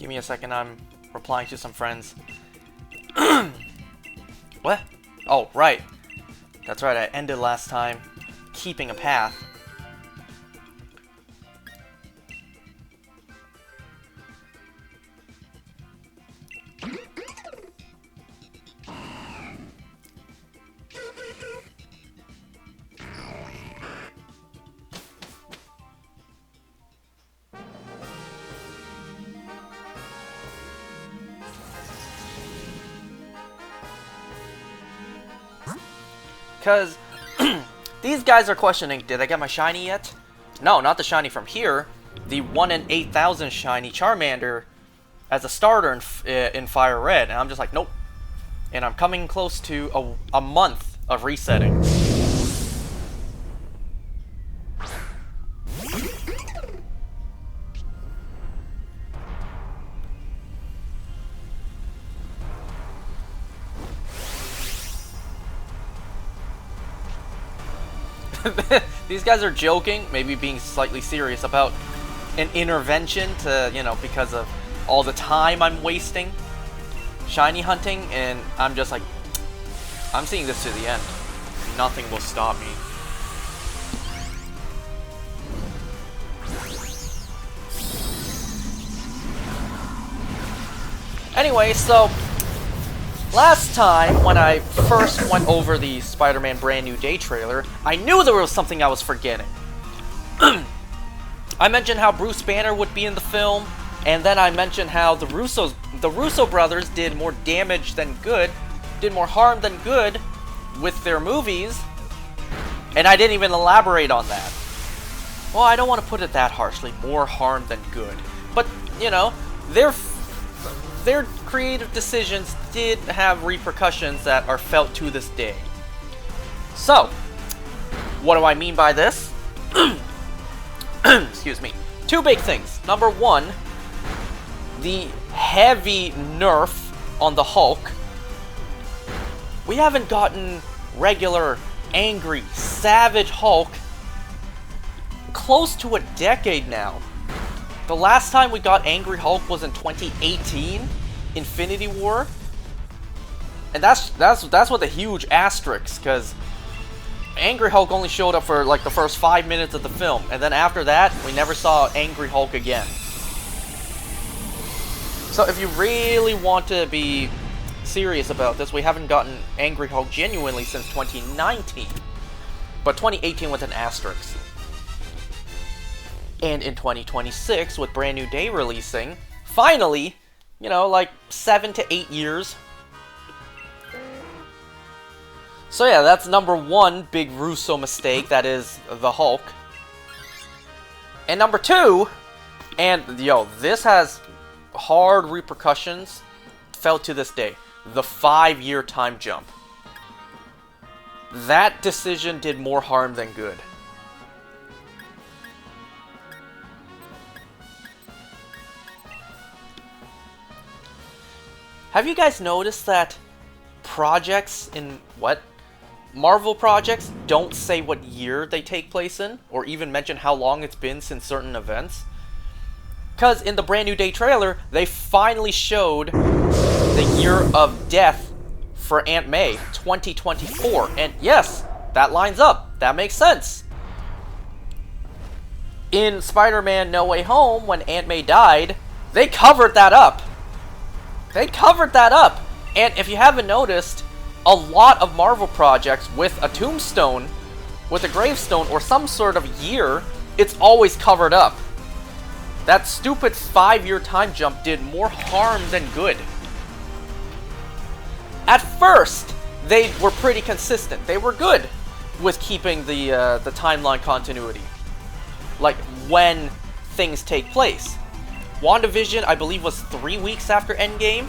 Give me a second, I'm replying to some friends. What? Oh, right. That's right, I ended last time keeping a path. Because these guys are questioning, did I get my shiny yet? No, not the shiny from here. The 1 in 8,000 shiny Charmander as a starter in Fire Red. And I'm just like, nope. And I'm coming close to a month of resetting. These guys are joking, maybe being slightly serious about an intervention to, you know, because of all the time I'm wasting shiny hunting, and I'm just like, I'm seeing this to the end. Nothing will stop me. Anyway, so last time, when I first went over the Spider-Man Brand New Day trailer, I knew there was something I was forgetting. I mentioned how Bruce Banner would be in the film, and then I mentioned how the Russo brothers did more damage than good, did more harm than good with their movies, and I didn't even elaborate on that. Well, I don't want to put it that harshly, more harm than good. But, you know, their creative decisions did have repercussions that are felt to this day. So, what do I mean by this? Excuse me. Two big things. Number one, the heavy nerf on the Hulk. We haven't gotten regular, angry, savage Hulk close to a decade now. The last time we got Angry Hulk was in 2018, Infinity War, and that's with a huge asterisk, because Angry Hulk only showed up for like the first 5 minutes of the film, and then after that, we never saw Angry Hulk again. So if you really want to be serious about this, we haven't gotten Angry Hulk genuinely since 2019, but 2018 with an asterisk. And in 2026, with Brand New Day releasing, finally, you know, like 7 to 8 years. So yeah, that's number one big Russo mistake, that is the Hulk. And number two, and yo, this has hard repercussions felt to this day, the 5-year time jump. That decision did more harm than good. Have you guys noticed that projects in Marvel projects don't say what year they take place in, or even mention how long it's been since certain events? Because in the Brand New Day trailer, they finally showed the year of death for Aunt May, 2024. And yes, that lines up. That makes sense. In Spider-Man No Way Home, when Aunt May died, they covered that up. They covered that up. And if you haven't noticed, a lot of Marvel projects with a tombstone, with a gravestone, or some sort of year, it's always covered up. That stupid 5-year time jump did more harm than good. At first, they were pretty consistent. They were good with keeping the timeline continuity. Like, when things take place. WandaVision, I believe, was 3 weeks after Endgame.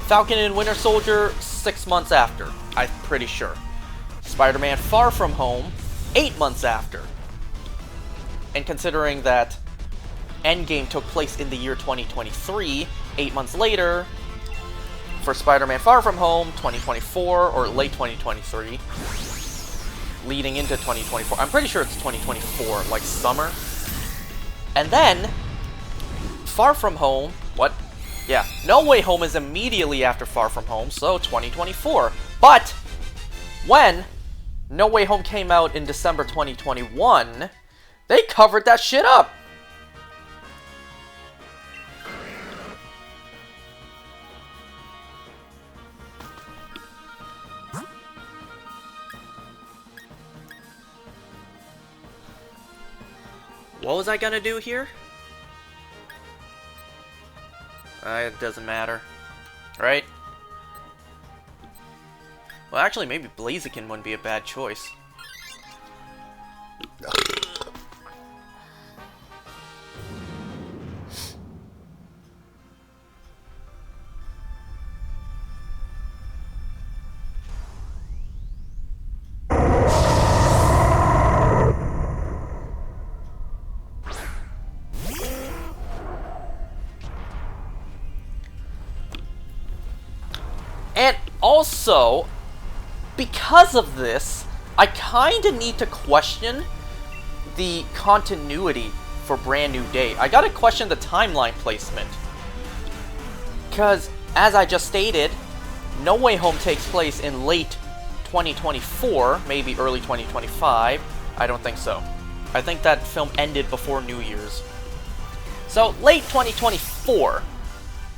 Falcon and Winter Soldier, 6 months after, I'm pretty sure. Spider-Man Far From Home, 8 months after. And considering that Endgame took place in the year 2023, 8 months later, for Spider-Man Far From Home, 2024, or late 2023, leading into 2024. I'm pretty sure it's 2024, like summer. And then, Far From Home, Yeah, No Way Home is immediately after Far From Home, so 2024. But when No Way Home came out in December 2021, they covered that shit up. What was I gonna do here? It doesn't matter. Right? Well, actually, maybe Blaziken wouldn't be a bad choice. And also, because of this, I kinda need to question the continuity for Brand New Day. I gotta question the timeline placement. Because, as I just stated, No Way Home takes place in late 2024, maybe early 2025. I don't think so. I think that film ended before New Year's. So, late 2024.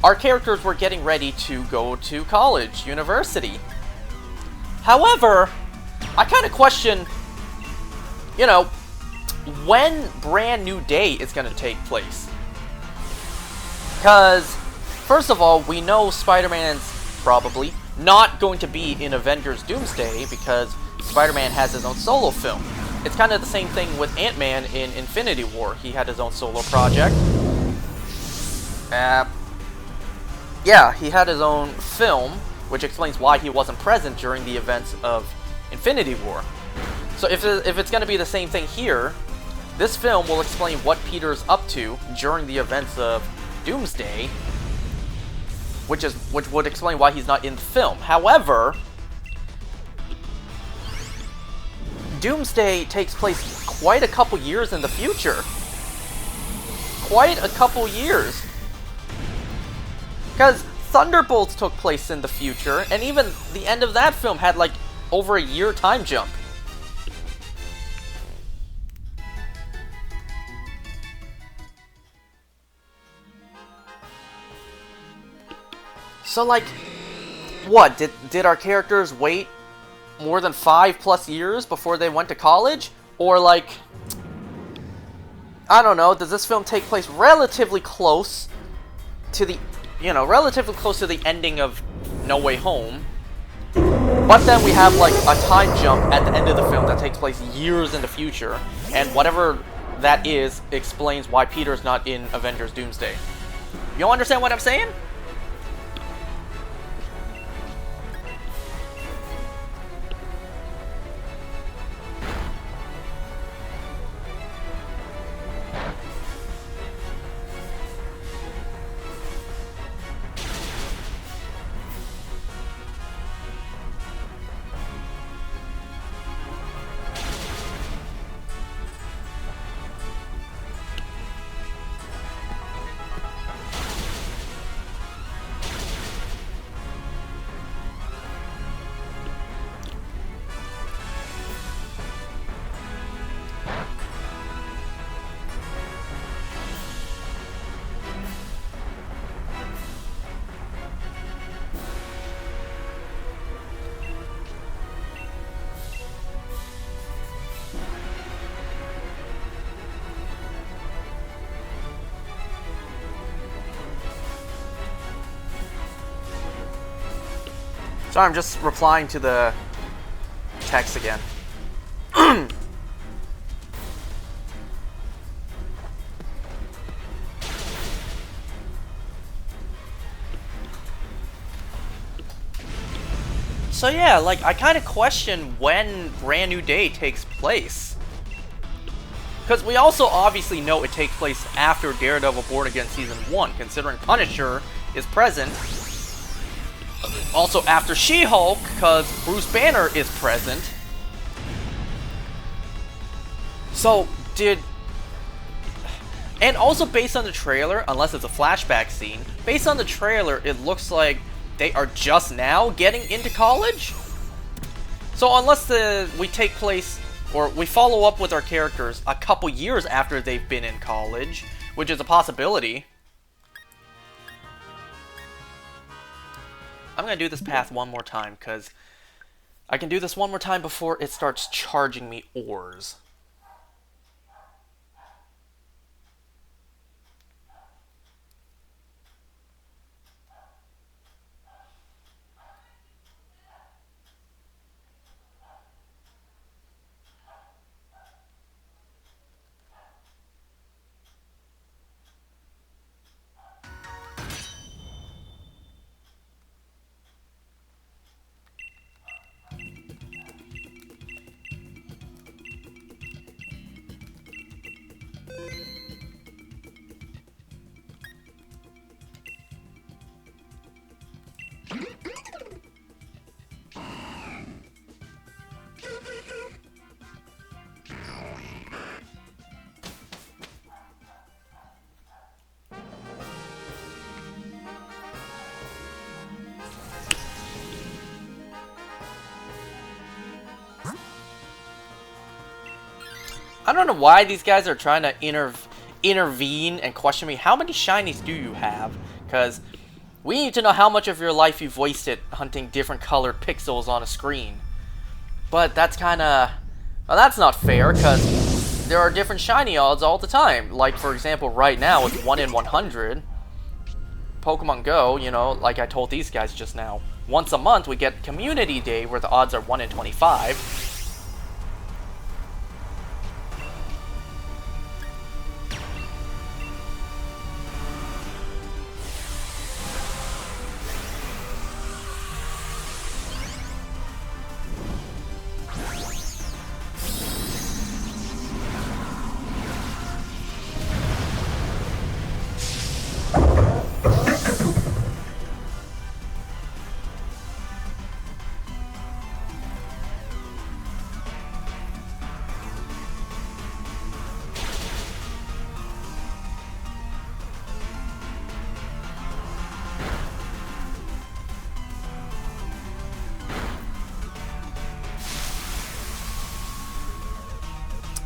Our characters were getting ready to go to college, university. However, I kind of question, you know, when Brand New Day is going to take place. Because, first of all, we know Spider-Man's probably not going to be in Avengers Doomsday because Spider-Man has his own solo film. It's kind of the same thing with Ant-Man in Infinity War. He had his own solo project. Yeah, he had his own film, which explains why he wasn't present during the events of Infinity War. So if it's going to be the same thing here, this film will explain what Peter's up to during the events of Doomsday, which would explain why he's not in the film. However, Doomsday takes place quite a couple years in the future. Quite a couple years. Because Thunderbolts took place in the future, and even the end of that film had like over a year time jump. So like, what, did our characters wait more than 5+ years before they went to college? Or like, I don't know, does this film take place relatively close to the, relatively close to the ending of No Way Home? But then we have like a time jump at the end of the film that takes place years in the future, and whatever that is explains why Peter's not in Avengers Doomsday. You understand what I'm saying? Sorry, I'm just replying to the text again. So yeah, like, I kind of question when Brand New Day takes place. Because we also obviously know it takes place after Daredevil Born Again Season 1, considering Punisher is present. Also after She-Hulk, because Bruce Banner is present. So, And also based on the trailer, unless it's a flashback scene, based on the trailer, it looks like they are just now getting into college. So unless we take place, or we follow up with our characters a couple years after they've been in college, which is a possibility. I'm gonna do this path one more time, because I can do this one more time before it starts charging me ores. I don't know why these guys are trying to intervene and question me. How many shinies do you have? Because we need to know how much of your life you've wasted hunting different colored pixels on a screen. But that's kind of... Well, that's not fair, because there are different shiny odds all the time. Like, for example, right now, it's 1 in 100. Pokemon Go, you know, like I told these guys just now, once a month we get Community Day, where the odds are 1 in 25.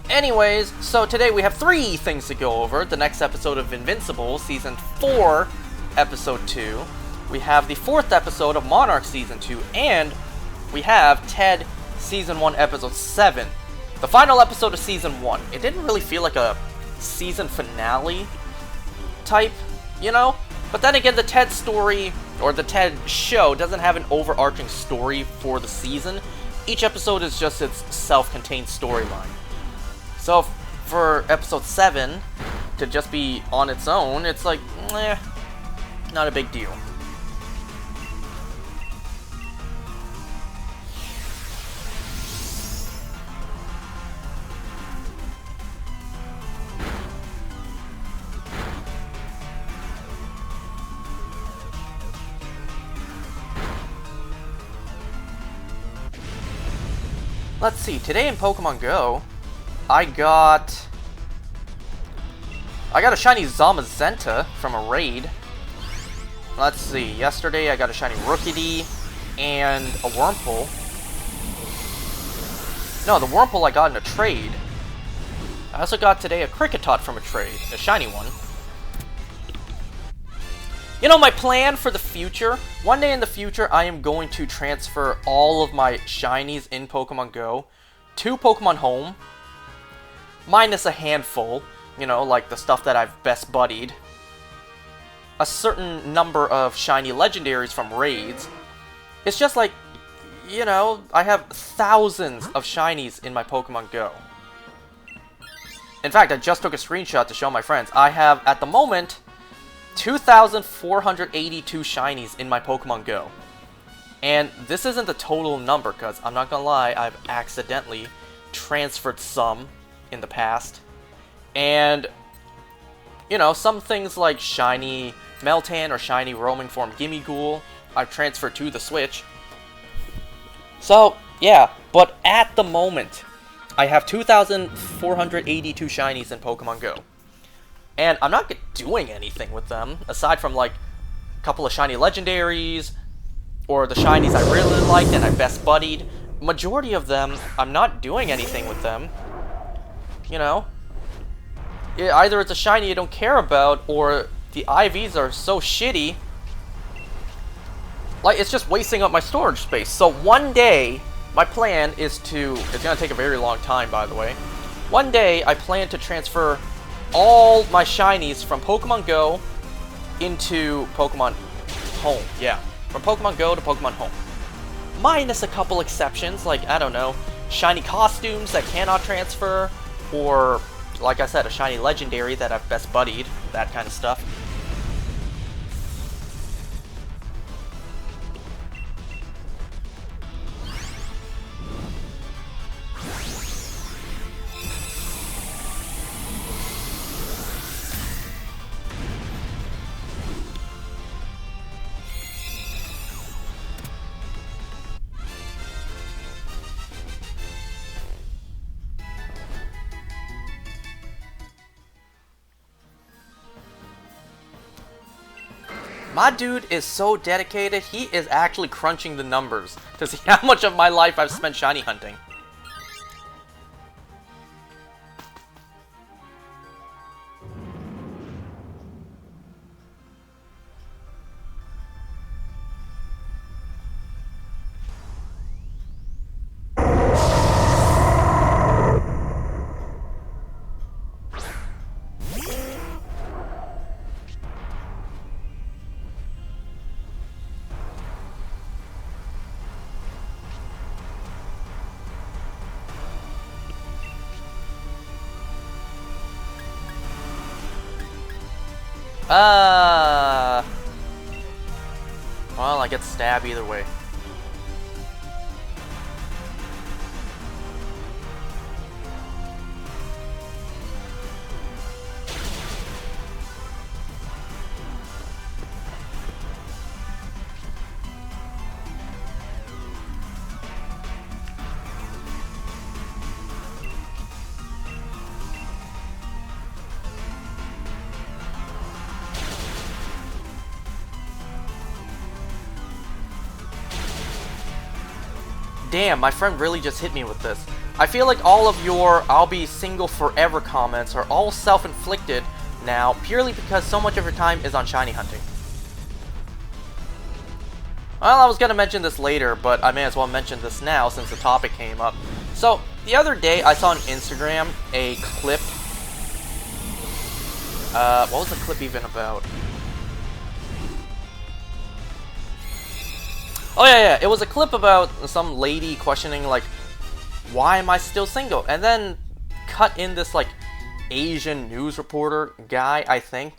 Anyways, so today we have 3 things to go over. The next episode of Invincible, Season 4, Episode 2. We have the 4th episode of Monarch Season 2. And we have Ted Season 1, Episode 7. The final episode of Season 1. It didn't really feel like a season finale type, you know? But then again, the Ted story, or the Ted show, doesn't have an overarching story for the season. Each episode is just its self-contained storyline. So for episode 7 to just be on its own, it's like, not a big deal. Let's see, today in Pokemon Go, I got a shiny Zamazenta from a raid. Let's see, yesterday I got a shiny Rookidee and a Wurmple. No, the Wurmple I got in a trade. I also got today a Kricketot from a trade, a shiny one. You know, my plan for the future, one day in the future I am going to transfer all of my shinies in Pokemon Go to Pokemon Home. Minus a handful, you know, like the stuff that I've best buddied. A certain number of shiny legendaries from raids. It's just like, you know, I have thousands of shinies in my Pokemon Go. In fact, I just took a screenshot to show my friends. I have, at the moment, 2,482 shinies in my Pokemon Go. And this isn't the total number, because I'm not gonna lie, I've accidentally transferred some in the past. And, you know, some things like shiny Meltan or shiny roaming form Gimmighoul I've transferred to the Switch. So, yeah, but at the moment, I have 2,482 shinies in Pokemon Go. And I'm not doing anything with them, aside from, like, a couple of shiny legendaries, or the shinies I really liked and I best buddied. Majority of them, I'm not doing anything with them. You know? Either it's a shiny you don't care about, or the IVs are so shitty. Like, it's just wasting up my storage space. So one day, my plan is to... It's gonna take a very long time, by the way. One day, I plan to transfer all my shinies from Pokemon Go into Pokemon Home. Yeah, from Pokemon Go to Pokemon Home. Minus a couple exceptions, like, I don't know, shiny costumes that cannot transfer, or, like I said, a shiny legendary that I've best buddied, that kind of stuff. My dude is so dedicated, he is actually crunching the numbers to see how much of my life I've spent shiny hunting. Well, I get stabbed either way. Damn, my friend really just hit me with this. I feel like all of your "I'll be single forever" comments are all self-inflicted now, purely because so much of your time is on shiny hunting. Well, I was gonna mention this later, but I may as well mention this now since the topic came up. So, the other day I saw on Instagram a clip. What was the clip even about? Oh yeah, it was a clip about some lady questioning, like, why am I still single? And then cut in this, like, Asian news reporter guy, I think,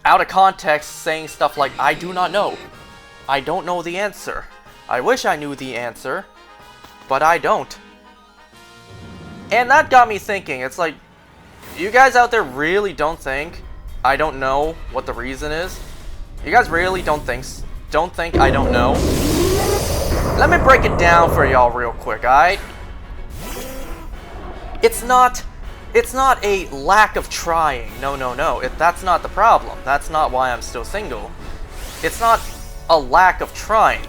out of context, saying stuff like, I do not know. I don't know the answer. I wish I knew the answer, but I don't. And that got me thinking. It's like, you guys out there really don't think I don't know what the reason is? You guys really don't think I don't know? Let me break it down for y'all real quick, alright? It's not a lack of trying. No. That's not the problem. That's not why I'm still single. It's not a lack of trying.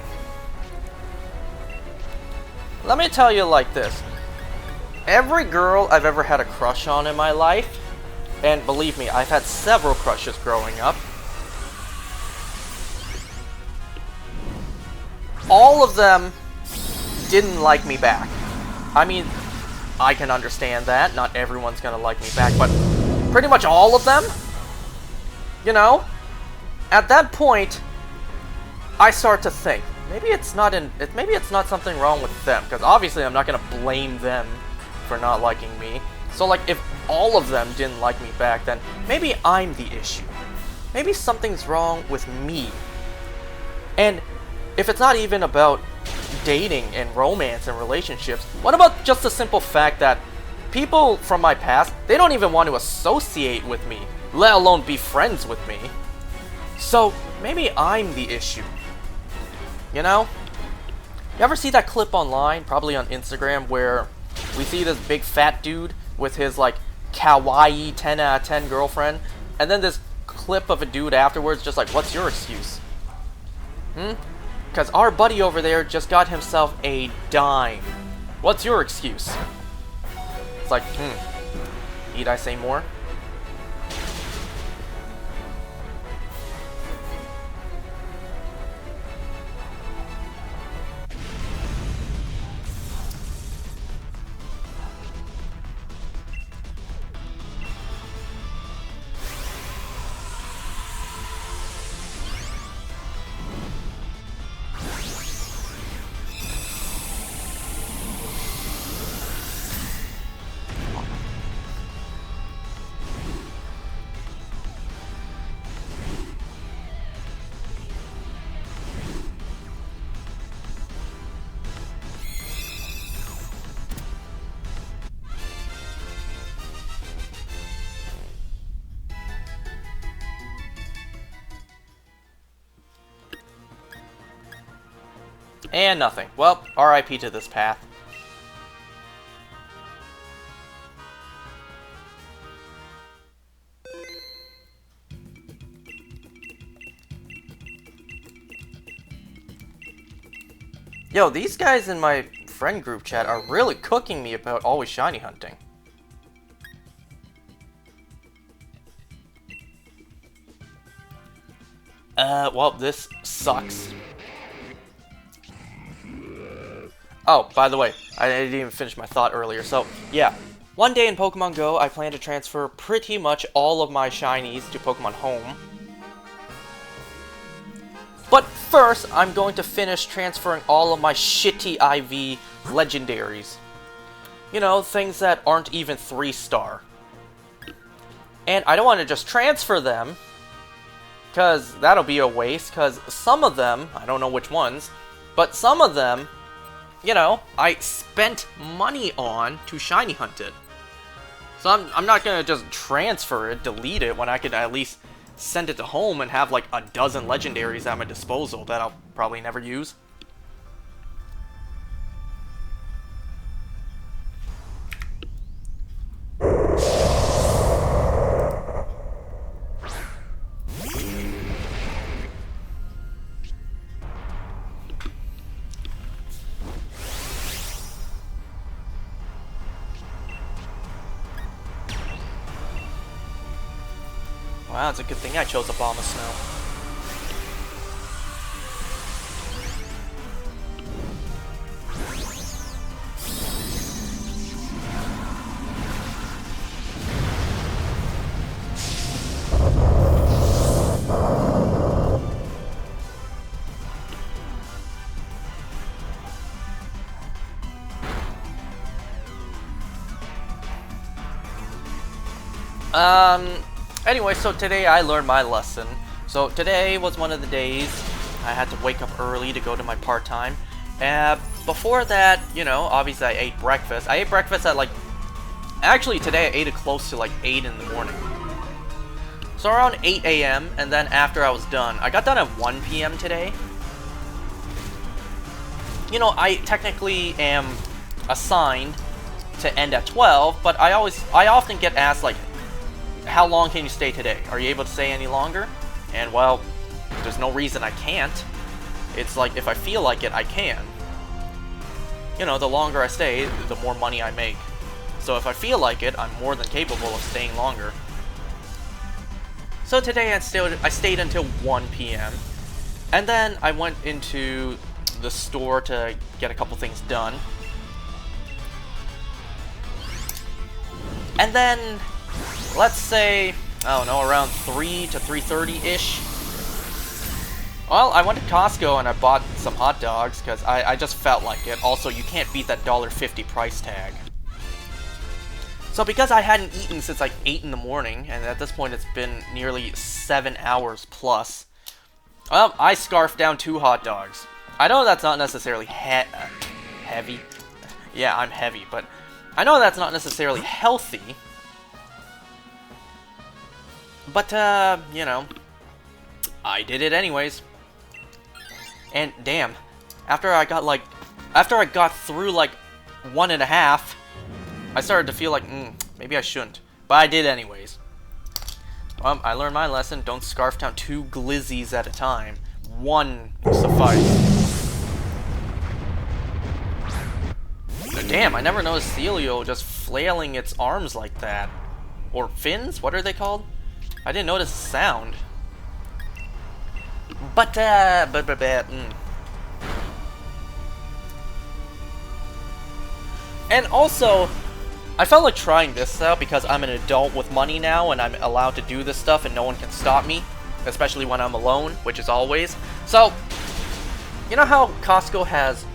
Let me tell you like this. Every girl I've ever had a crush on in my life, and believe me, I've had several crushes growing up, all of them didn't like me back. I mean, I can understand that. Not everyone's gonna like me back, but pretty much all of them, you know? At that point, I start to think, maybe it's not something wrong with them, because obviously I'm not gonna blame them for not liking me. So, like, if all of them didn't like me back, then maybe I'm the issue. Maybe something's wrong with me. And if it's not even about dating and romance and relationships, what about just the simple fact that people from my past, they don't even want to associate with me, let alone be friends with me? So, maybe I'm the issue. You know? You ever see that clip online, probably on Instagram, where we see this big fat dude with his, like, kawaii 10 out of 10 girlfriend, and then this clip of a dude afterwards just like, what's your excuse? Because our buddy over there just got himself a dime. What's your excuse? It's like, need I say more? And nothing. Well, RIP to this path. Yo, these guys in my friend group chat are really cooking me about always shiny hunting. Well, this sucks. Oh, by the way, I didn't even finish my thought earlier. So, yeah. One day in Pokemon Go, I plan to transfer pretty much all of my shinies to Pokemon Home. But first, I'm going to finish transferring all of my shitty IV legendaries. You know, things that aren't even 3-star. And I don't want to just transfer them, because that'll be a waste, because some of them, I don't know which ones, but some of them, you know, I spent money on to shiny hunt it. So I'm not going to just transfer it, delete it, when I could at least send it to home and have like a dozen legendaries at my disposal that I'll probably never use. Wow, it's a good thing I chose Abomasnow. Anyway, so today I learned my lesson. So today was one of the days I had to wake up early to go to my part-time. Before that, you know, obviously I ate breakfast. I ate breakfast at like... Actually, today I ate it close to like 8 in the morning. So around 8 a.m. and then after I was done, I got done at 1 p.m. today. You know, I technically am assigned to end at 12, but I often get asked like, how long can you stay today? Are you able to stay any longer? And well, there's no reason I can't. It's like, if I feel like it, I can. You know, the longer I stay, the more money I make. So if I feel like it, I'm more than capable of staying longer. So today I stayed until 1 p.m. And then I went into the store to get a couple things done. And then, let's say, I don't know, around 3 to 3:30-ish. Well, I went to Costco and I bought some hot dogs because I just felt like it. Also, you can't beat that $1.50 price tag. So because I hadn't eaten since like 8 in the morning, and at this point it's been nearly 7 hours plus, well, I scarfed down 2 hot dogs. I know that's not necessarily heavy. Yeah, I'm heavy, but I know that's not necessarily healthy. But, you know, I did it anyways. And damn, after I got through like 1.5, I started to feel like, maybe I shouldn't. But I did anyways. Well, I learned my lesson. Don't scarf down 2 glizzies at a time. 1 will suffice. Damn, I never noticed Celio just flailing its arms like that. Or fins? What are they called? I didn't notice the sound. And also, I felt like trying this out because I'm an adult with money now and I'm allowed to do this stuff and no one can stop me. Especially when I'm alone, which is always. So, you know how Costco has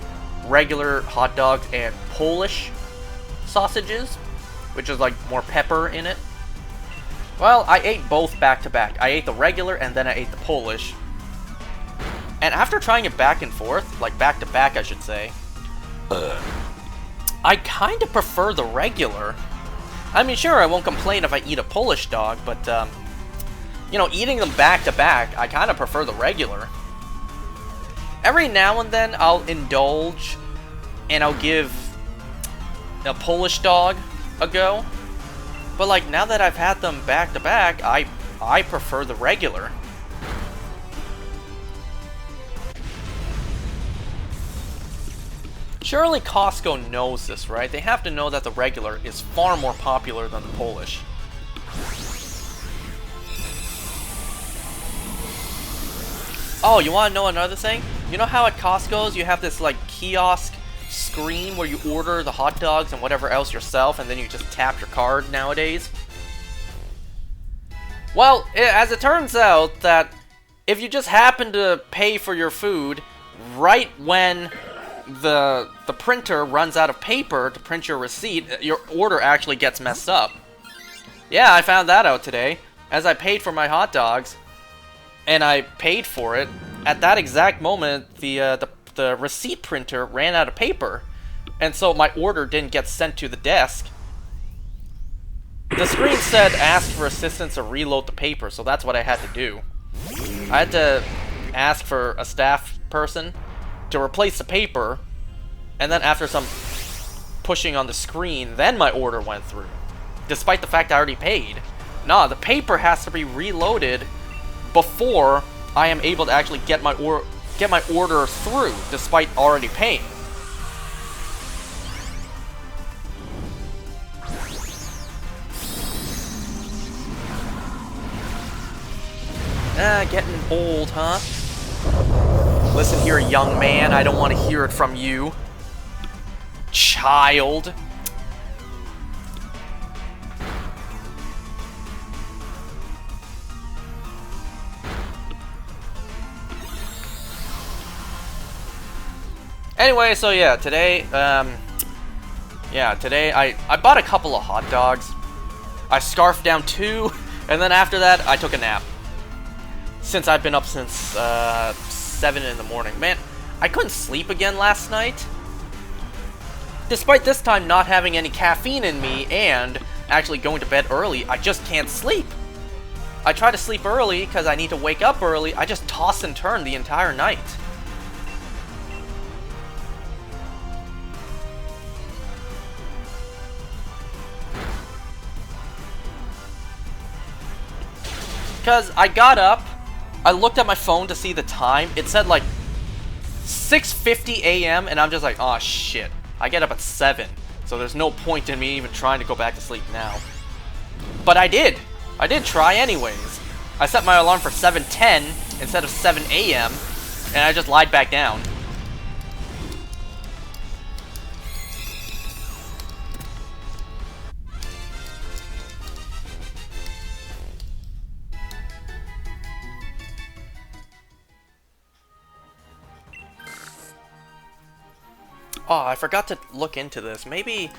regular hot dogs and Polish sausages? Which is like more pepper in it. Well, I ate both back to back. I ate the regular and then I ate the Polish. And after trying it back and forth, like back to back I should say, I kind of prefer the regular. I mean, sure, I won't complain if I eat a Polish dog, but, you know, eating them back to back, I kind of prefer the regular. Every now and then, I'll indulge, and I'll give a Polish dog a go. But, like, now that I've had them back to back, I prefer the regular. Surely Costco knows this, right? They have to know that the regular is far more popular than the Polish. Oh, you want to know another thing? You know how at Costco's you have this like kiosk screen where you order the hot dogs and whatever else yourself and then you just tap your card nowadays? Well, as it turns out that if you just happen to pay for your food right when the printer runs out of paper to print your receipt, your order actually gets messed up. Yeah, I found that out today. As I paid for my hot dogs, and I paid for it, at that exact moment, the receipt printer ran out of paper, and so my order didn't get sent to the desk. The screen said, ask for assistance to reload the paper, so that's what I had to do. I had to ask for a staff person to replace the paper, and then after some pushing on the screen, then my order went through. Despite the fact I already paid. Nah, the paper has to be reloaded before I am able to actually get my order through, despite already paying. Getting old, huh? Listen here, young man, I don't want to hear it from you. Child. Anyway, so yeah, today, I bought a couple of hot dogs. I scarfed down 2, and then after that, I took a nap. Since I've been up since, 7 in the morning. Man, I couldn't sleep again last night. Despite this time not having any caffeine in me and actually going to bed early, I just can't sleep. I try to sleep early because I need to wake up early. I just toss and turn the entire night. Because I got up, I looked at my phone to see the time, it said like 6:50 a.m. and I'm just like, oh shit, I get up at 7, so there's no point in me even trying to go back to sleep now. But I did try anyways. I set my alarm for 7:10 instead of 7 a.m. and I just lied back down. Oh, I forgot to look into this. Maybe...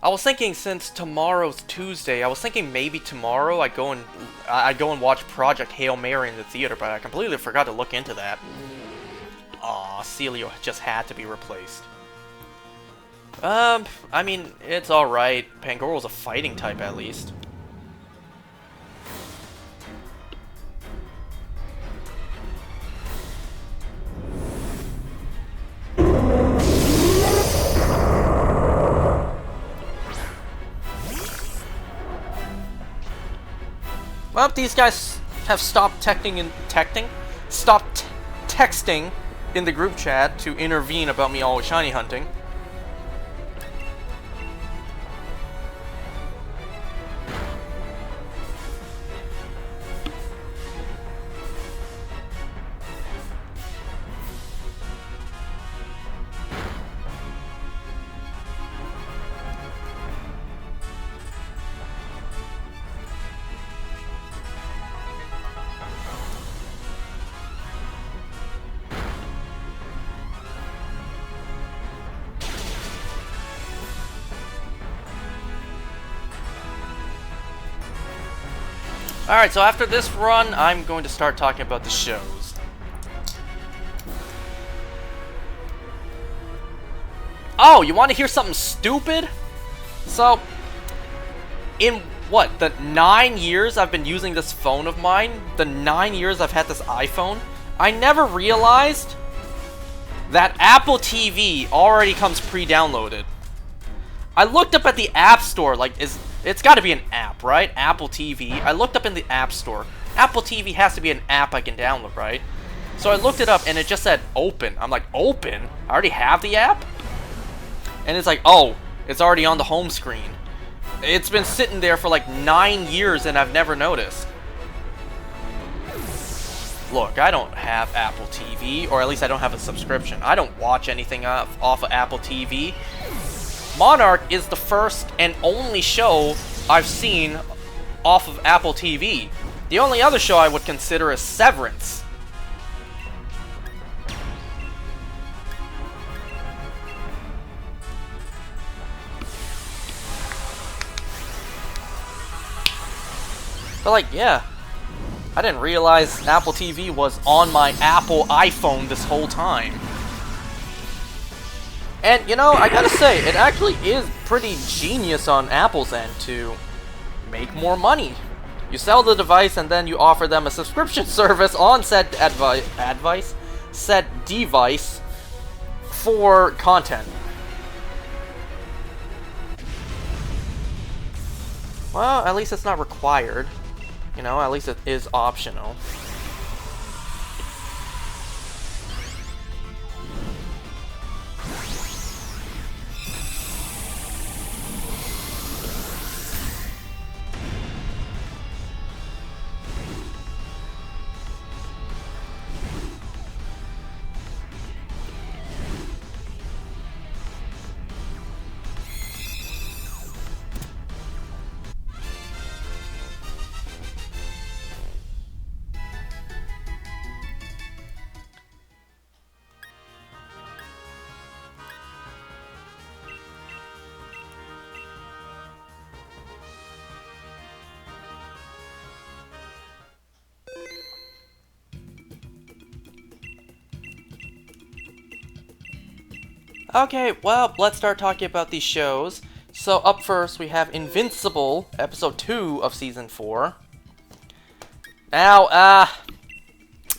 I was thinking since tomorrow's Tuesday, I was thinking maybe tomorrow I'd go and watch Project Hail Mary in the theater, but I completely forgot to look into that. Aw, Celio just had to be replaced. I mean, it's alright. Pangoro's a fighting type at least. Well, these guys have stopped stopped texting in the group chat to intervene about me always shiny hunting. Alright, so after this run, I'm going to start talking about the shows. Oh, you want to hear something stupid? So, in what, the 9 years I've been using this phone of mine, the 9 years I've had this iPhone, I never realized that Apple TV already comes pre-downloaded. I looked up at the App Store, like, it's got to be an app, right? Apple TV. I looked up in the App Store. Apple TV has to be an app I can download, right? So I looked it up, and it just said open. I'm like, open? I already have the app? And it's like, oh, it's already on the home screen. It's been sitting there for like 9 years, and I've never noticed. Look, I don't have Apple TV, or at least I don't have a subscription. I don't watch anything off of Apple TV. Monarch is the first and only show I've seen off of Apple TV. The only other show I would consider is Severance. But like, yeah, I didn't realize Apple TV was on my Apple iPhone this whole time. And, you know, I gotta say, it actually is pretty genius on Apple's end to make more money. You sell the device and then you offer them a subscription service on said device for content. Well, at least it's not required. You know, at least it is optional. Okay, well, let's start talking about these shows. So up first, we have Invincible, episode 2 of season 4. Now,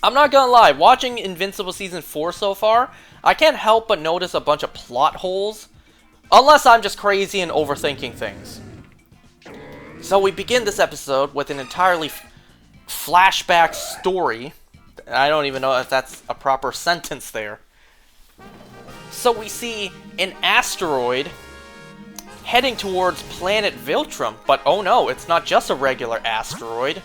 I'm not gonna lie, watching Invincible season 4 so far, I can't help but notice a bunch of plot holes, unless I'm just crazy and overthinking things. So we begin this episode with an entirely flashback story. I don't even know if that's a proper sentence there. So we see an asteroid heading towards planet Viltrum, but oh no, it's not just a regular asteroid.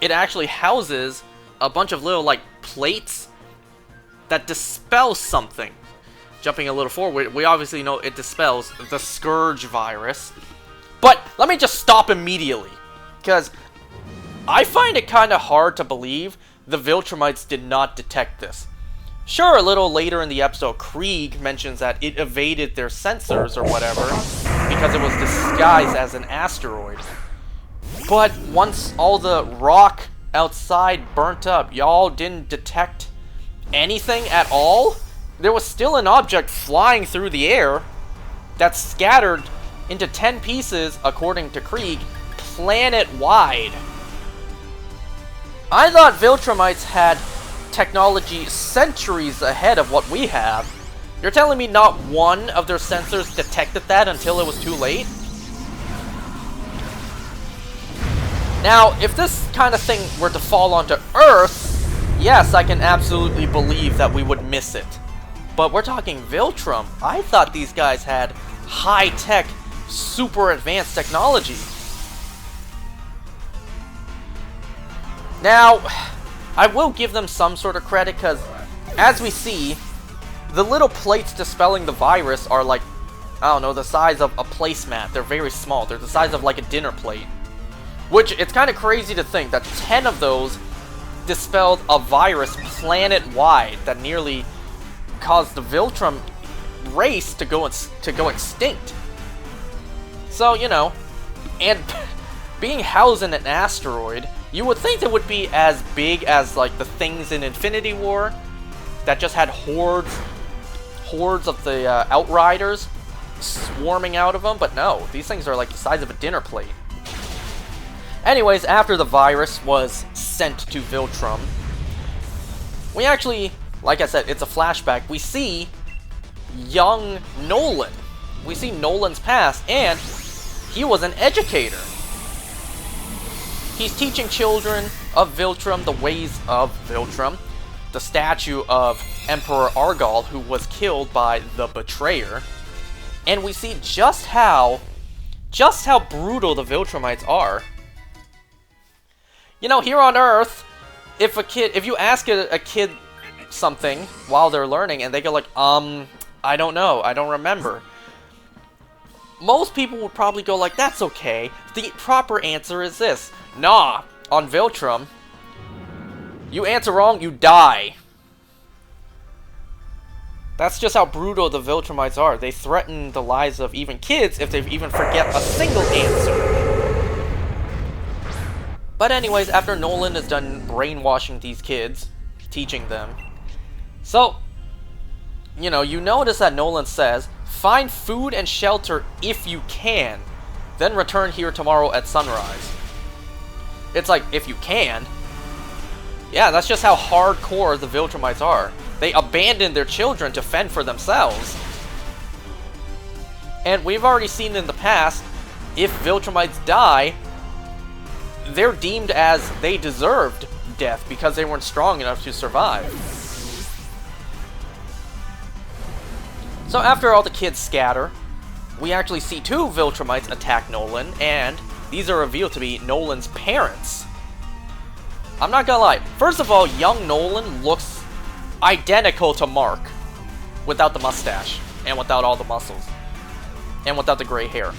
It actually houses a bunch of little, like, plates that dispel something. Jumping a little forward, we obviously know it dispels the Scourge virus. But let me just stop immediately, because I find it kind of hard to believe the Viltrumites did not detect this. Sure, a little later in the episode, Krieg mentions that it evaded their sensors or whatever because it was disguised as an asteroid. But once all the rock outside burnt up, y'all didn't detect anything at all? There was still an object flying through the air that scattered into 10 pieces, according to Krieg, planet-wide. I thought Viltrumites had technology centuries ahead of what we have. You're telling me not one of their sensors detected that until it was too late? Now, if this kind of thing were to fall onto Earth, yes, I can absolutely believe that we would miss it. But we're talking Viltrum. I thought these guys had high-tech, super advanced technology. Now, I will give them some sort of credit, because as we see, the little plates dispelling the virus are like, I don't know, the size of a placemat. They're very small. They're the size of like a dinner plate. Which, it's kind of crazy to think that 10 of those dispelled a virus planet-wide that nearly caused the Viltrum race to go extinct. So, you know, and being housed in an asteroid, you would think it would be as big as, like, the things in Infinity War that just had hordes of the Outriders swarming out of them, but no, these things are like the size of a dinner plate. Anyways, after the virus was sent to Viltrum, we actually, like I said, it's a flashback. We see young Nolan. We see Nolan's past, and he was an educator. He's teaching children of Viltrum the ways of Viltrum. The statue of Emperor Argal, who was killed by the Betrayer. And we see just how brutal the Viltrumites are. You know, here on Earth, if you ask a kid something while they're learning and they go like, I don't know, I don't remember, most people would probably go like, that's okay. The proper answer is this. Nah, on Viltrum, you answer wrong, you die. That's just how brutal the Viltrumites are. They threaten the lives of even kids if they even forget a single answer. But anyways, after Nolan is done brainwashing these kids, teaching them, so, you know, you notice that Nolan says, find food and shelter if you can, then return here tomorrow at sunrise. It's like, if you can. Yeah, that's just how hardcore the Viltrumites are. They abandon their children to fend for themselves. And we've already seen in the past, if Viltrumites die, they're deemed as they deserved death because they weren't strong enough to survive. So after all the kids scatter, we actually see two Viltrumites attack Nolan, and these are revealed to be Nolan's parents. I'm not gonna lie, first of all, young Nolan looks identical to Mark, without the mustache, and without all the muscles, and without the gray hair.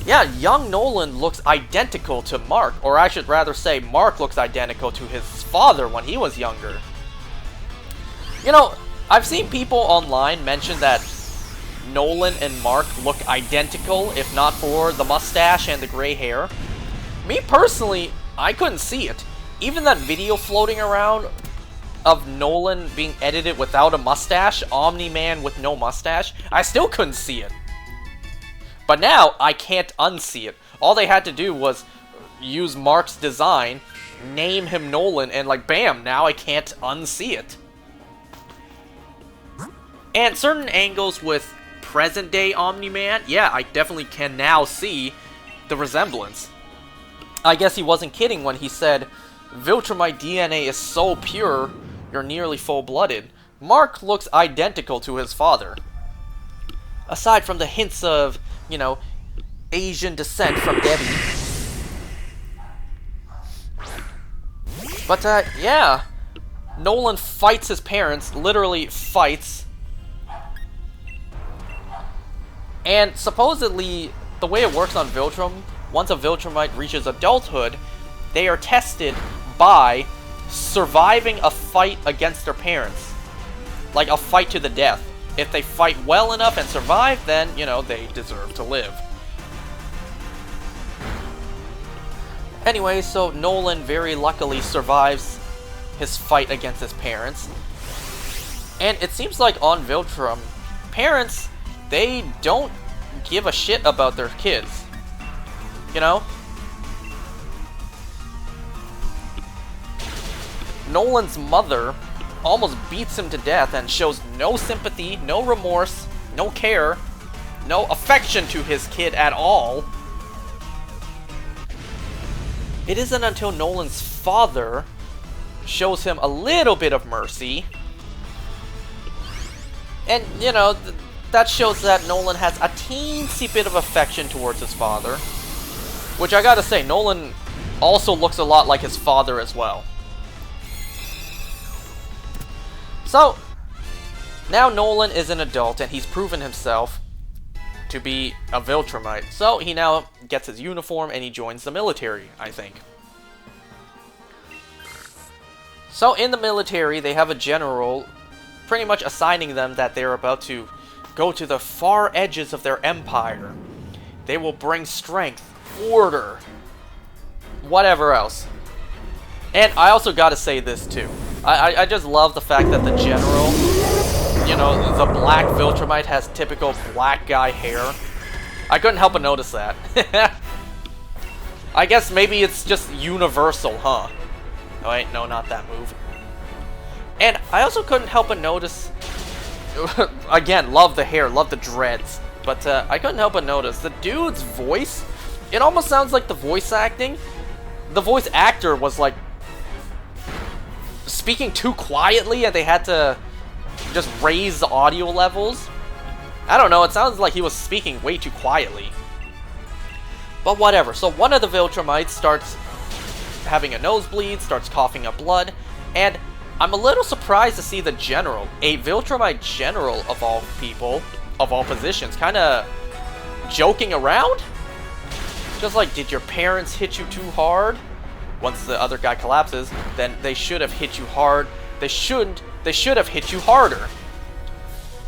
Yeah, young Nolan looks identical to Mark, or I should rather say Mark looks identical to his father when he was younger. You know, I've seen people online mention that Nolan and Mark look identical, if not for the mustache and the gray hair. Me personally, I couldn't see it. Even that video floating around of Nolan being edited without a mustache, Omni-Man with no mustache, I still couldn't see it. But now, I can't unsee it. All they had to do was use Mark's design, name him Nolan, and like, bam, now I can't unsee it. And certain angles with present-day Omni-Man, yeah, I definitely can now see the resemblance. I guess he wasn't kidding when he said, Viltrumite DNA is so pure, you're nearly full-blooded. Mark looks identical to his father. Aside from the hints of, you know, Asian descent from Debbie. But, yeah. Nolan fights his parents, literally fights. And supposedly, the way it works on Viltrum, once a Viltrumite reaches adulthood, they are tested by surviving a fight against their parents. Like a fight to the death. If they fight well enough and survive, then, you know, they deserve to live. Anyway, so Nolan very luckily survives his fight against his parents. And it seems like on Viltrum, parents, they don't give a shit about their kids. You know? Nolan's mother almost beats him to death and shows no sympathy, no remorse, no care, no affection to his kid at all. it isn't until Nolan's father shows him a little bit of mercy. And, you know, that shows that Nolan has a teensy bit of affection towards his father. Which I gotta say, Nolan also looks a lot like his father as well. So, now Nolan is an adult and he's proven himself to be a Viltrumite. So he now gets his uniform and he joins the military, I think. So in the military, they have a general pretty much assigning them that they're about to go to the far edges of their empire. They will bring strength, order, whatever else. And I also gotta say this too. I just love the fact that the general, you know, the black Viltrumite has typical black guy hair. I couldn't help but notice that. I guess maybe it's just universal, huh? Oh wait, no, not that move. And I also couldn't help but notice, again, love the hair, love the dreads, but I couldn't help but notice the dude's voice, it almost sounds like the voice acting. The voice actor was like speaking too quietly and they had to just raise the audio levels. I don't know, it sounds like he was speaking way too quietly. But whatever, so one of the Viltrumites starts having a nosebleed, starts coughing up blood, and I'm a little surprised to see the general, a Viltrumite general of all people, of all positions, kinda joking around? Just like, did your parents hit you too hard? Once the other guy collapses, then they should have hit you hard. They should have hit you harder.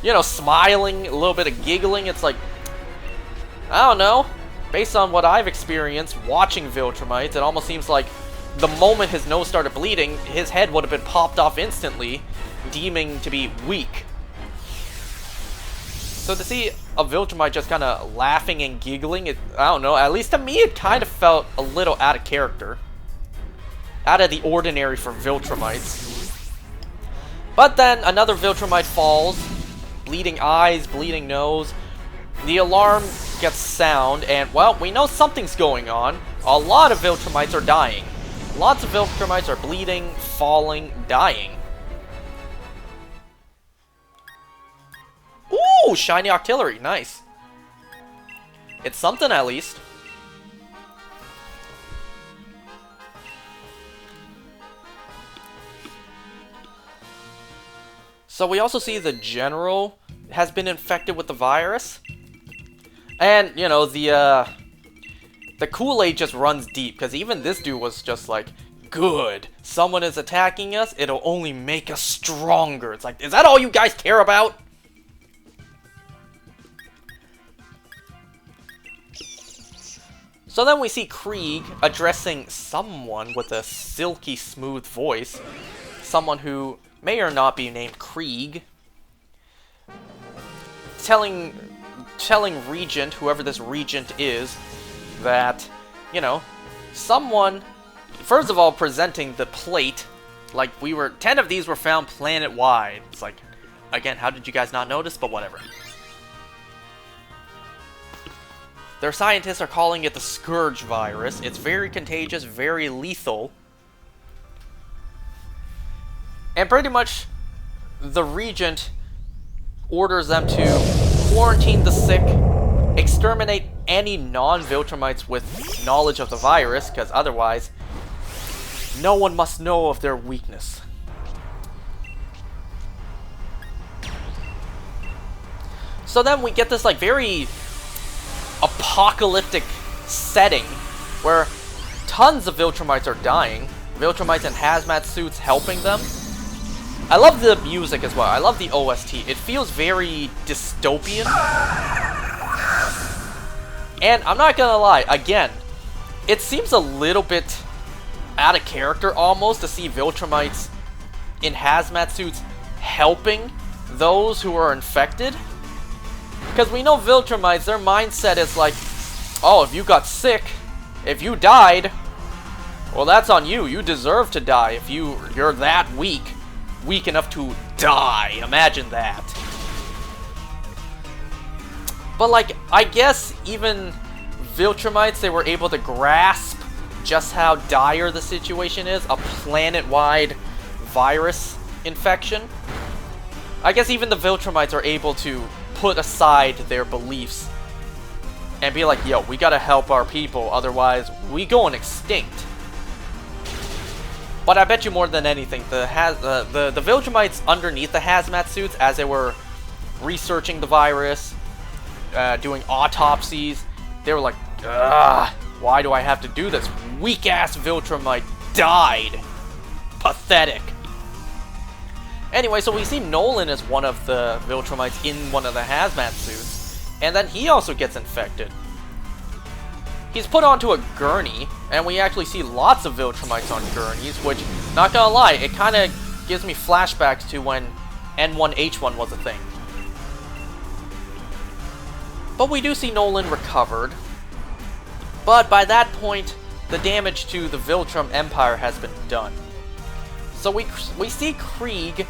You know, smiling, a little bit of giggling, it's like, I don't know. Based on what I've experienced watching Viltrumites, it almost seems like the moment his nose started bleeding, his head would have been popped off instantly, deeming to be weak. So to see a Viltrumite just kind of laughing and giggling, I don't know, at least to me it kind of felt a little out of character. Out of the ordinary for Viltrumites. But then another Viltrumite falls, bleeding eyes, bleeding nose. The alarm gets sound, and well, we know something's going on. A lot of Viltrumites are dying. Lots of Viltrumites are bleeding, falling, dying. Ooh, shiny artillery, nice. It's something at least. So we also see the general has been infected with the virus. And, you know, the Kool-Aid just runs deep, because even this dude was just like, good, someone is attacking us, it'll only make us stronger. It's like, is that all you guys care about? So then we see Krieg addressing someone with a silky smooth voice. Someone who may or not be named Krieg. Telling Regent, whoever this Regent is, that, you know, someone, first of all, presenting the plate, like 10 of these were found planet-wide. It's like, again, how did you guys not notice? But whatever. Their scientists are calling it the Scourge virus. It's very contagious, very lethal. And pretty much, the Regent orders them to quarantine the sick, exterminate any non-Viltrumites with knowledge of the virus, because otherwise, no one must know of their weakness. So then we get this like very apocalyptic setting where tons of Viltrumites are dying, Viltrumites in hazmat suits helping them. I love the music as well. I love the OST. It feels very dystopian. And I'm not gonna lie, again, it seems a little bit out of character almost to see Viltrumites in hazmat suits helping those who are infected. Because we know Viltrumites, their mindset is like, oh, if you got sick, if you died, well, that's on you. You deserve to die if you're that weak enough to die. Imagine that. But like, I guess even Viltrumites, they were able to grasp just how dire the situation is. A planet-wide virus infection. I guess even the Viltrumites are able to put aside their beliefs and be like, yo, we gotta help our people, otherwise we going extinct. But I bet you more than anything, the Viltrumites underneath the hazmat suits, as they were researching the virus, doing autopsies, they were like, ugh, why do I have to do this? Weak-ass Viltrumite died. Pathetic. Anyway, so we see Nolan as one of the Viltrumites in one of the hazmat suits, and then he also gets infected. He's put onto a gurney, and we actually see lots of Viltrumites on gurneys, which, not gonna lie, it kind of gives me flashbacks to when N1H1 was a thing. But we do see Nolan recovered. But by that point, the damage to the Viltrum Empire has been done. So we see Krieg.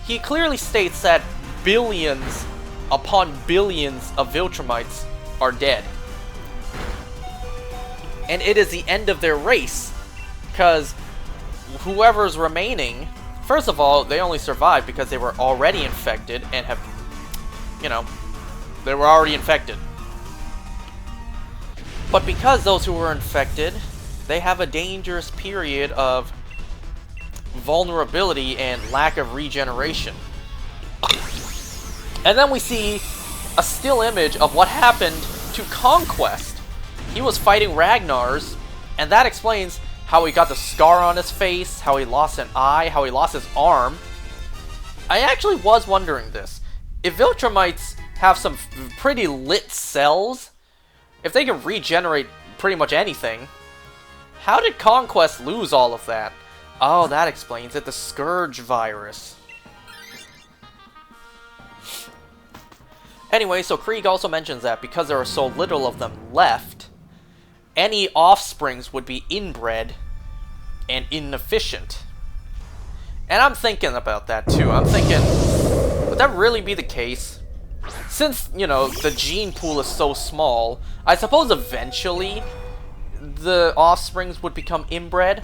He clearly states that billions upon billions of Viltrumites are dead. And it is the end of their race, because whoever's remaining, first of all, they only survived because they were already infected and have, you know, they were already infected. But because those who were infected, they have a dangerous period of vulnerability and lack of regeneration. And then we see a still image of what happened to Conquest. He was fighting Ragnar's, and that explains how he got the scar on his face, how he lost an eye, how he lost his arm. I actually was wondering this. If Viltrumites have some pretty lit cells, if they can regenerate pretty much anything, how did Conquest lose all of that? Oh, that explains it. The Scourge virus. Anyway, so Krieg also mentions that because there are so little of them left, any offsprings would be inbred and inefficient. And I'm thinking about that too. I'm thinking, would that really be the case? Since, you know, the gene pool is so small, I suppose eventually the offsprings would become inbred.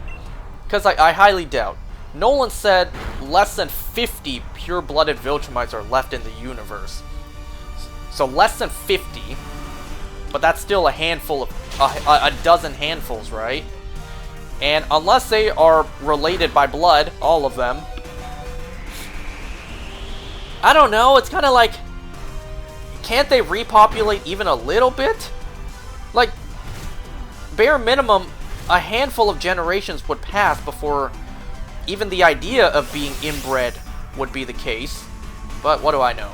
Because I highly doubt. Nolan said less than 50 pure-blooded Viltrumites are left in the universe. So less than 50, but that's still a handful of, a dozen handfuls, right? And unless they are related by blood, all of them, I don't know, it's kind of like, can't they repopulate even a little bit? Like, bare minimum, a handful of generations would pass before even the idea of being inbred would be the case. But what do I know?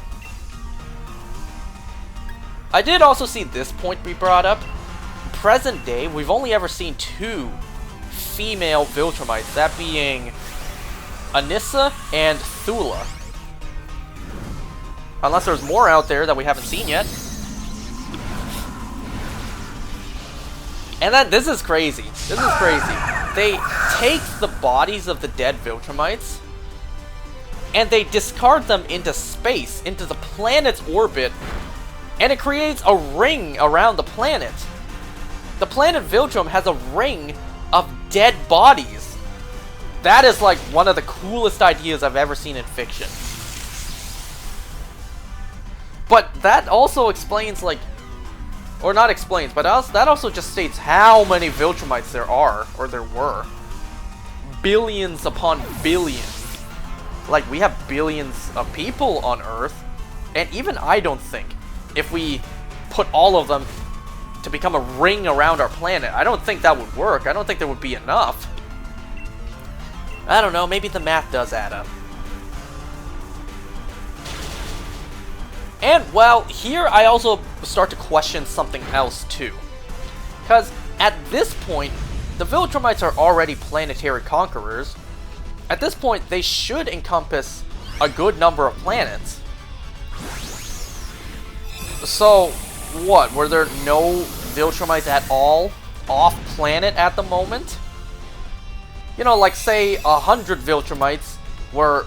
I did also see this point be brought up. Present day, we've only ever seen 2 female Viltrumites, that being Anissa and Thula. Unless there's more out there that we haven't seen yet. And then, this is crazy. This is crazy. They take the bodies of the dead Viltrumites, and they discard them into space, into the planet's orbit, and it creates a ring around the planet. The planet Viltrum has a ring of dead bodies. That is like one of the coolest ideas I've ever seen in fiction. But that also explains, like, or not explains, but that also just states how many Viltrumites there are, or there were. Billions upon billions. Like, we have billions of people on Earth, and even I don't think, if we put all of them to become a ring around our planet, I don't think that would work. I don't think there would be enough. I don't know, maybe the math does add up. And, well, here I also start to question something else, too. Because, at this point, the Viltrumites are already planetary conquerors. At this point, they should encompass a good number of planets. So, what? Were there no Viltrumites at all off-planet at the moment? You know, like, say, 100 Viltrumites were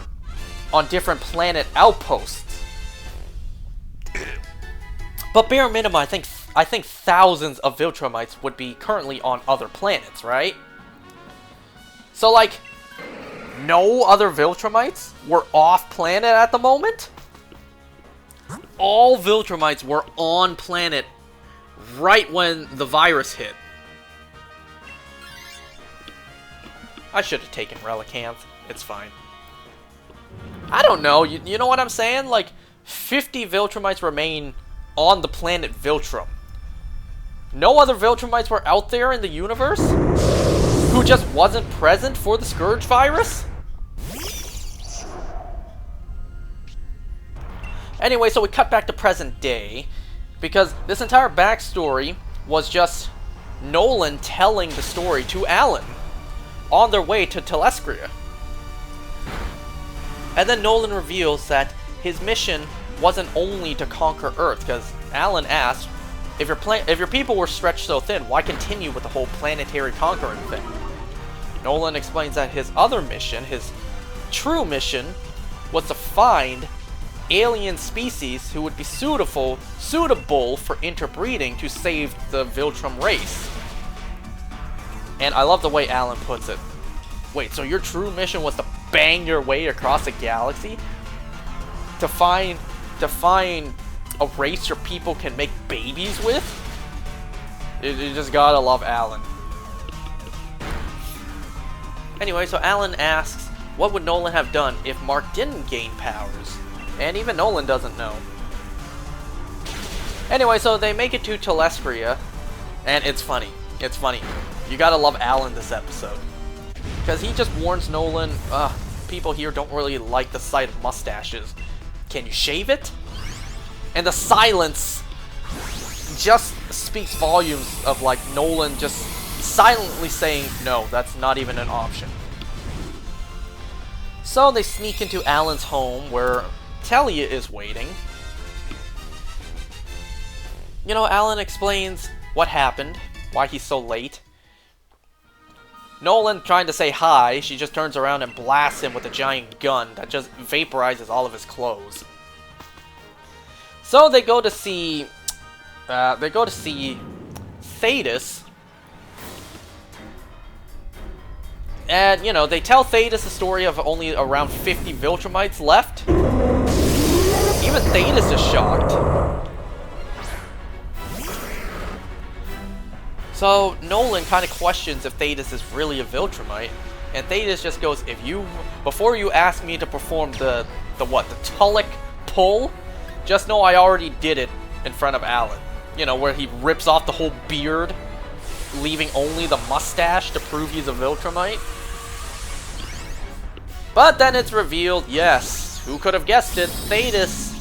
on different planet outposts. But bare minimum, I think I think thousands of Viltrumites would be currently on other planets, right? So, like, no other Viltrumites were off-planet at the moment? All Viltrumites were on planet right when the virus hit. I should have taken Relicanth. It's fine. I don't know. You know what I'm saying? Like, 50 Viltrumites remain on the planet Viltrum. No other Viltrumites were out there in the universe? Who just wasn't present for the Scourge virus? Anyway, so we cut back to present day, because this entire backstory was just Nolan telling the story to Alan on their way to Telescria. And then Nolan reveals that his mission wasn't only to conquer Earth, because Alan asked, if your people were stretched so thin, why continue with the whole planetary conquering thing? Nolan explains that his other mission, his true mission, was to find alien species who would be suitable for interbreeding to save the Viltrum race. And I love the way Alan puts it. Wait, so your true mission was to bang your way across the galaxy? To find a race your people can make babies with? You just gotta love Alan. Anyway, so Alan asks, what would Nolan have done if Mark didn't gain powers? And even Nolan doesn't know. Anyway, so they make it to Telescria, and it's funny. It's funny. You gotta love Alan this episode. Because he just warns Nolan, people here don't really like the sight of mustaches. Can you shave it? And the silence just speaks volumes of, like, Nolan just silently saying, no, that's not even an option. So they sneak into Alan's home, where Telia is waiting. You know, Alan explains what happened, why he's so late. Nolan trying to say hi, she just turns around and blasts him with a giant gun that just vaporizes all of his clothes. So they go to see Thetis. And, you know, they tell Thetis the story of only around 50 Viltrumites left. Even Thetis is shocked. So Nolan kind of questions if Thetis is really a Viltrumite, and Thetis just goes, before you ask me to perform the Tulloch pull, just know I already did it in front of Alan. You know, where he rips off the whole beard, leaving only the mustache to prove he's a Viltrumite. But then it's revealed, yes, who could have guessed it, Thetis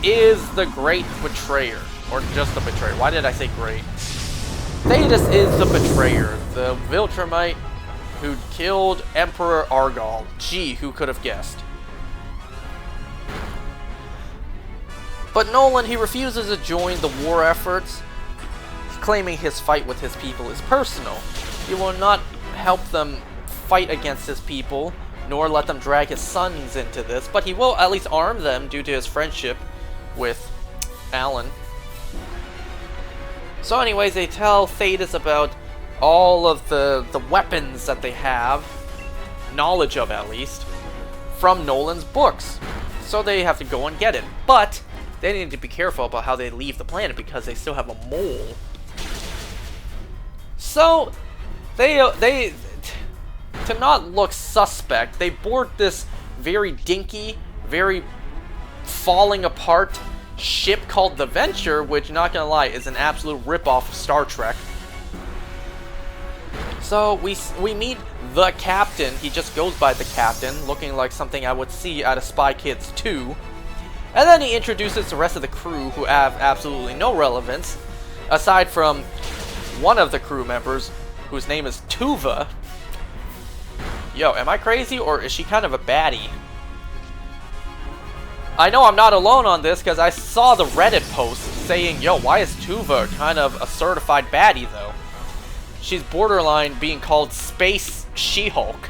is the great betrayer. Or just the betrayer. Why did I say great? Thetis is the betrayer, the Viltrumite who killed Emperor Argal. Gee, who could have guessed? But Nolan, he refuses to join the war efforts, claiming his fight with his people is personal. He will not help them fight against his people, nor let them drag his sons into this, but he will at least arm them due to his friendship with Alan. So anyways, they tell Thetis about all of the weapons that they have, knowledge of at least, from Nolan's books. So they have to go and get it. But they need to be careful about how they leave the planet because they still have a mole. So they to not look suspect, they board this very dinky, very falling apart ship called the Venture, which, not gonna lie, is an absolute ripoff of Star Trek. So we meet the captain. He just goes by the captain, looking like something I would see out of Spy Kids 2. And then he introduces the rest of the crew, who have absolutely no relevance, aside from one of the crew members, whose name is Tuva. Yo, am I crazy, or is she kind of a baddie? I know I'm not alone on this, because I saw the Reddit post saying, yo, why is Tuva kind of a certified baddie, though? She's borderline being called Space She-Hulk.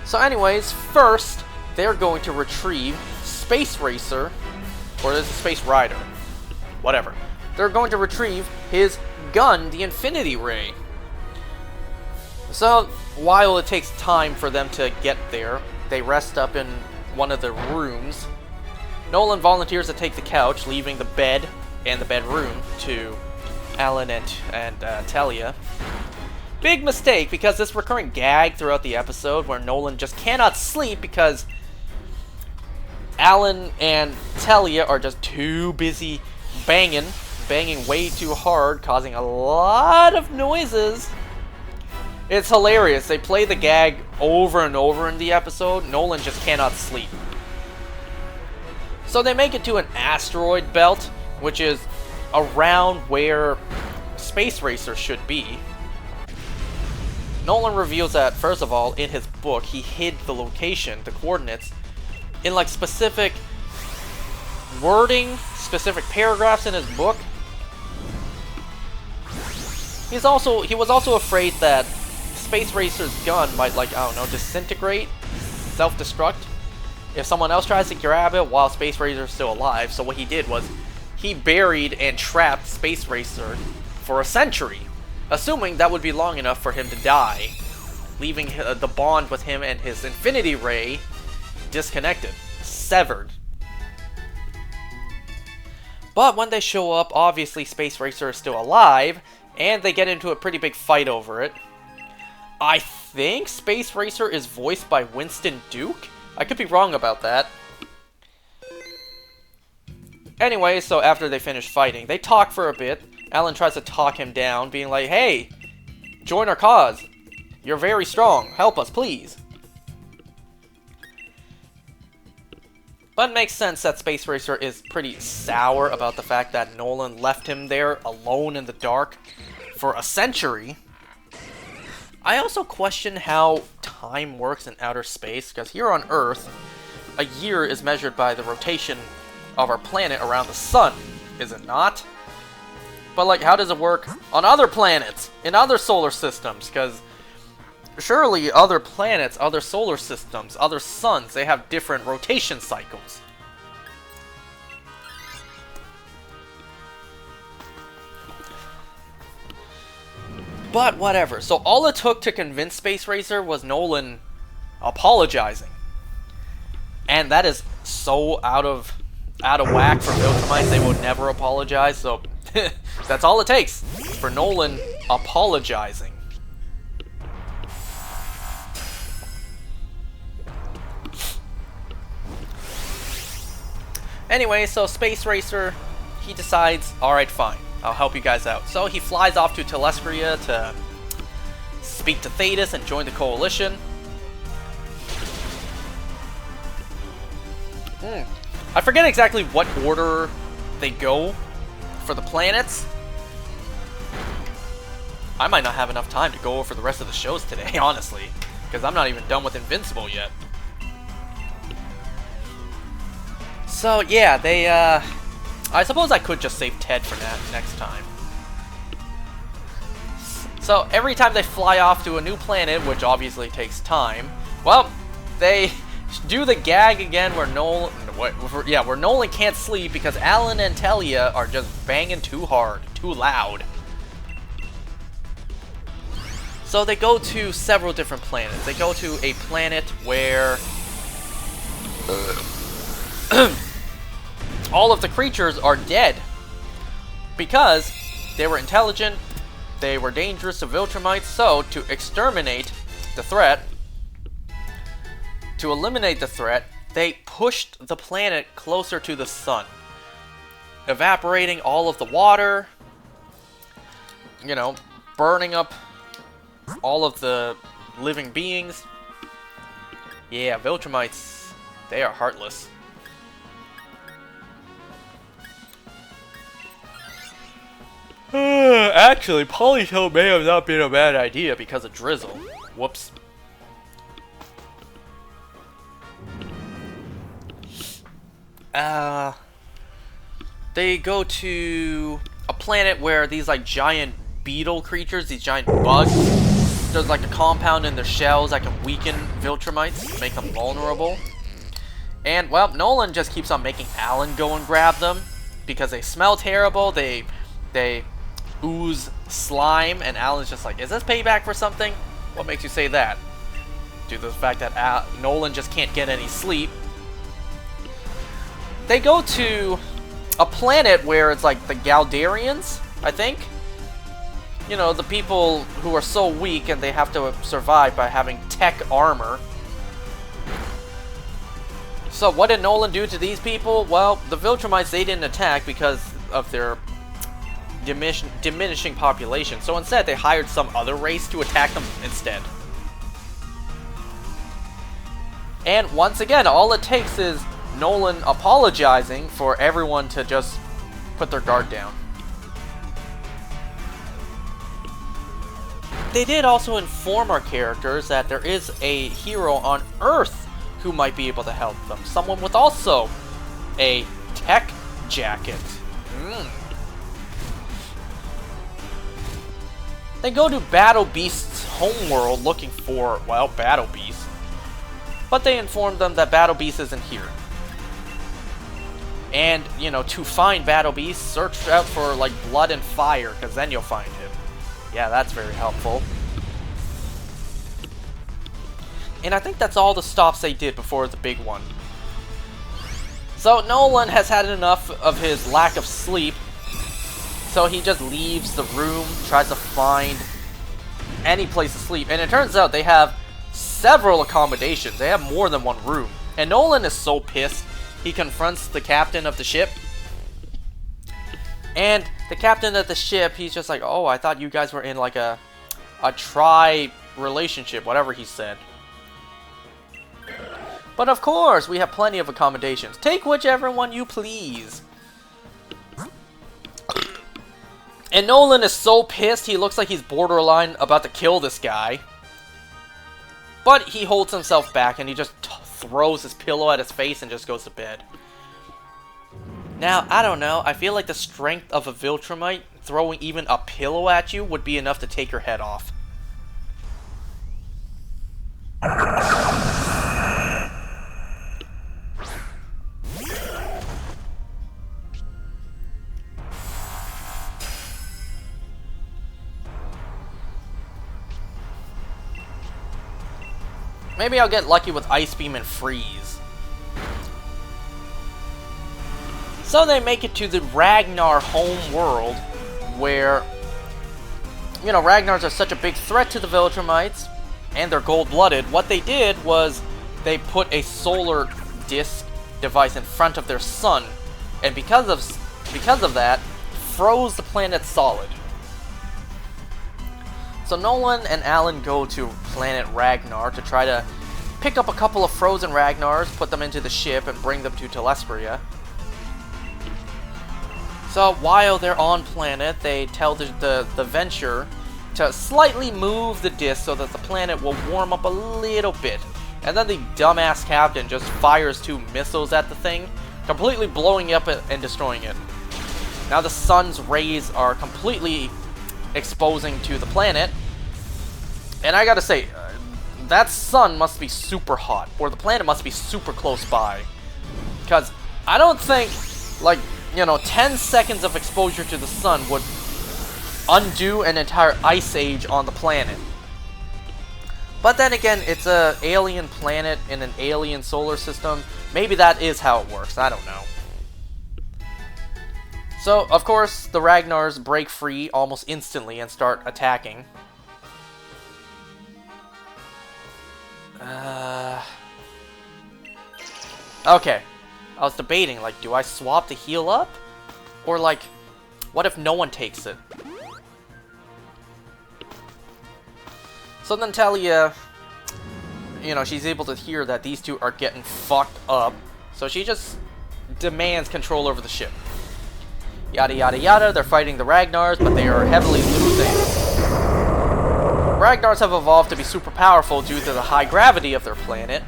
So anyways, first, they're going to retrieve Space Racer, or is it Space Rider? Whatever. They're going to retrieve his gun, the Infinity Ray. So, while it takes time for them to get there, they rest up in one of the rooms. Nolan volunteers to take the couch, leaving the bed and the bedroom to Alan and Talia. Big mistake, because this recurring gag throughout the episode where Nolan just cannot sleep because Alan and Talia are just too busy banging way too hard, causing a lot of noises. It's hilarious. They play the gag over and over in the episode. Nolan just cannot sleep. So they make it to an asteroid belt, which is around where Space Racer should be. Nolan reveals that, first of all, in his book, he hid the location, the coordinates, in like specific wording, specific paragraphs in his book. He was also afraid that Space Racer's gun might, like, I don't know, disintegrate, self-destruct, if someone else tries to grab it while Space Racer is still alive. So what he did was, he buried and trapped Space Racer for a century, assuming that would be long enough for him to die, leaving the bond with him and his Infinity Ray disconnected, severed. But when they show up, obviously Space Racer is still alive, and they get into a pretty big fight over it. I think Space Racer is voiced by Winston Duke? I could be wrong about that. Anyway, so after they finish fighting, they talk for a bit. Alan tries to talk him down, being like, hey, join our cause. You're very strong. Help us, please. But it makes sense that Space Racer is pretty sour about the fact that Nolan left him there alone in the dark for a century. I also question how time works in outer space, because here on Earth, a year is measured by the rotation of our planet around the sun, is it not? But like, how does it work on other planets, in other solar systems? Because surely other planets, other solar systems, other suns, they have different rotation cycles. But whatever. So all it took to convince Space Racer was Nolan apologizing. And that is so out of whack for Viltrumites. They will never apologize. So that's all it takes for Nolan apologizing. Anyway, so Space Racer, he decides, alright, fine, I'll help you guys out. So he flies off to Telestria to speak to Thetis and join the coalition. I forget exactly what order they go for the planets. I might not have enough time to go over the rest of the shows today, honestly, because I'm not even done with Invincible yet. So yeah, they I suppose I could just save Ted for that next time. So every time they fly off to a new planet, which obviously takes time, well, they do the gag again where Nolan can't sleep because Alan and Talia are just banging too hard, too loud. So they go to several different planets. They go to a planet where all of the creatures are dead because they were intelligent, they were dangerous to Viltrumites, so to exterminate the threat, to eliminate the threat, they pushed the planet closer to the sun, evaporating all of the water, you know, burning up all of the living beings. Yeah, Viltrumites, they are heartless. Actually, Polytoad may have not been a bad idea because of Drizzle. Whoops. They go to a planet where these like giant beetle creatures, these giant bugs, there's like a compound in their shells that can weaken Viltrumites, make them vulnerable. And, well, Nolan just keeps on making Alan go and grab them because they smell terrible, they ooze slime, and Alan's just like, is this payback for something? What makes you say that? Due to the fact that Nolan just can't get any sleep. They go to a planet where it's like the Galdarians, I think. You know, the people who are so weak and they have to survive by having tech armor. So what did Nolan do to these people? Well, the Viltrumites, they didn't attack because of their diminishing population. So instead, they hired some other race to attack them instead. And once again, all it takes is Nolan apologizing for everyone to just put their guard down. They did also inform our characters that there is a hero on Earth who might be able to help them. Someone with also a tech jacket. They go to Battle Beast's homeworld looking for, well, Battle Beast. But they inform them that Battle Beast isn't here. And, you know, to find Battle Beast, search out for, like, blood and fire, because then you'll find him. Yeah, that's very helpful. And I think that's all the stops they did before the big one. So Nolan has had enough of his lack of sleep. So he just leaves the room, tries to find any place to sleep. And it turns out they have several accommodations. They have more than one room. And Nolan is so pissed. He confronts the captain of the ship. And the captain of the ship, he's just like, oh, I thought you guys were in like a tri-relationship, whatever he said. But of course, we have plenty of accommodations. Take whichever one you please. And Nolan is so pissed, he looks like he's borderline about to kill this guy. But he holds himself back and he just throws his pillow at his face and just goes to bed. Now, I don't know, I feel like the strength of a Viltrumite throwing even a pillow at you would be enough to take your head off. Maybe I'll get lucky with Ice Beam and Freeze. So they make it to the Ragnar home world, where, you know, Ragnars are such a big threat to the Viltrumites, and they're gold-blooded. What they did was they put a solar disk device in front of their sun, and because of that, froze the planet solid. So Nolan and Alan go to planet Ragnar to try to pick up a couple of frozen Ragnars, put them into the ship, and bring them to Telespria. So while they're on planet, they tell the Venture to slightly move the disc so that the planet will warm up a little bit. And then the dumbass captain just fires 2 missiles at the thing, completely blowing up and destroying it. Now the sun's rays are completely exposing to the planet. And I gotta say, that sun must be super hot, or the planet must be super close by. Because I don't think, like, you know, 10 seconds of exposure to the sun would undo an entire ice age on the planet. But then again, it's an alien planet in an alien solar system. Maybe that is how it works, I don't know. So, of course, the Ragnars break free almost instantly and start attacking. Okay. I was debating, like, do I swap to heal up? Or, like, what if no one takes it? So then Talia, you know, she's able to hear that these two are getting fucked up. So she just demands control over the ship. Yada yada yada, they're fighting the Ragnars, but they are heavily losing. Ragnars have evolved to be super powerful due to the high gravity of their planet.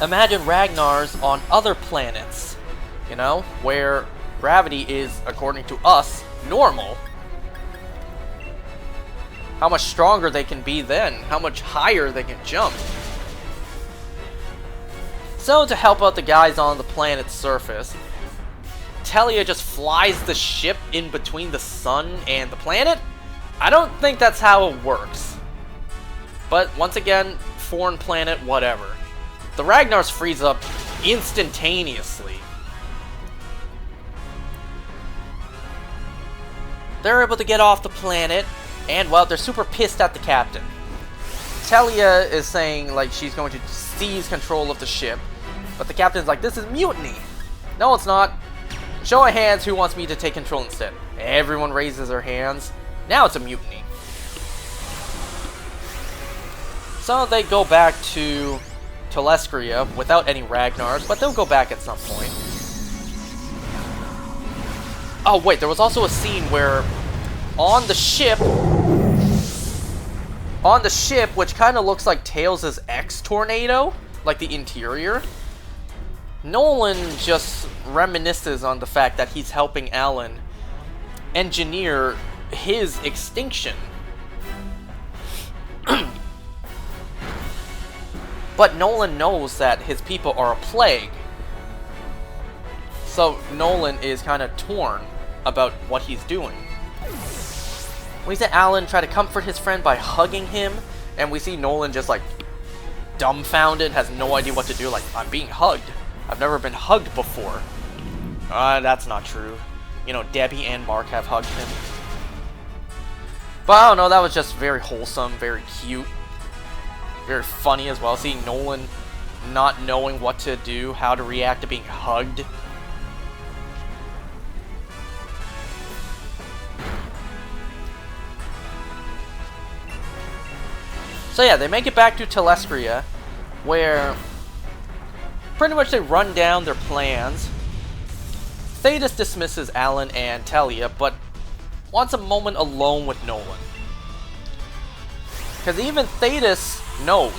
Imagine Ragnars on other planets, you know, where gravity is, according to us, normal. How much stronger they can be then, how much higher they can jump. So, to help out the guys on the planet's surface, Telia just flies the ship in between the sun and the planet? I don't think that's how it works. But, once again, foreign planet, whatever. The Ragnars freeze up instantaneously. They're able to get off the planet, and, well, they're super pissed at the captain. Telia is saying, like, she's going to seize control of the ship, but the captain's like, this is mutiny! No, it's not. Show of hands who wants me to take control instead. Everyone raises their hands. Now it's a mutiny. So they go back to Telescria without any Ragnars, but they'll go back at some point. Oh wait, there was also a scene where on the ship, which kind of looks like Tails' X-Tornado, like the interior, Nolan just reminisces on the fact that he's helping Alan engineer his extinction. But Nolan knows that his people are a plague. So Nolan is kind of torn about what he's doing. We see Alan try to comfort his friend by hugging him, and we see Nolan just like dumbfounded, has no idea what to do, like, I'm being hugged. I've never been hugged before. That's not true. You know, Debbie and Mark have hugged him. But I don't know, that was just very wholesome, very cute. Very funny as well, seeing Nolan not knowing what to do, how to react to being hugged. So yeah, they make it back to Telescria, where pretty much they run down their plans. Thetis dismisses Alan and Telia, but wants a moment alone with Nolan. Because even Thetis knows.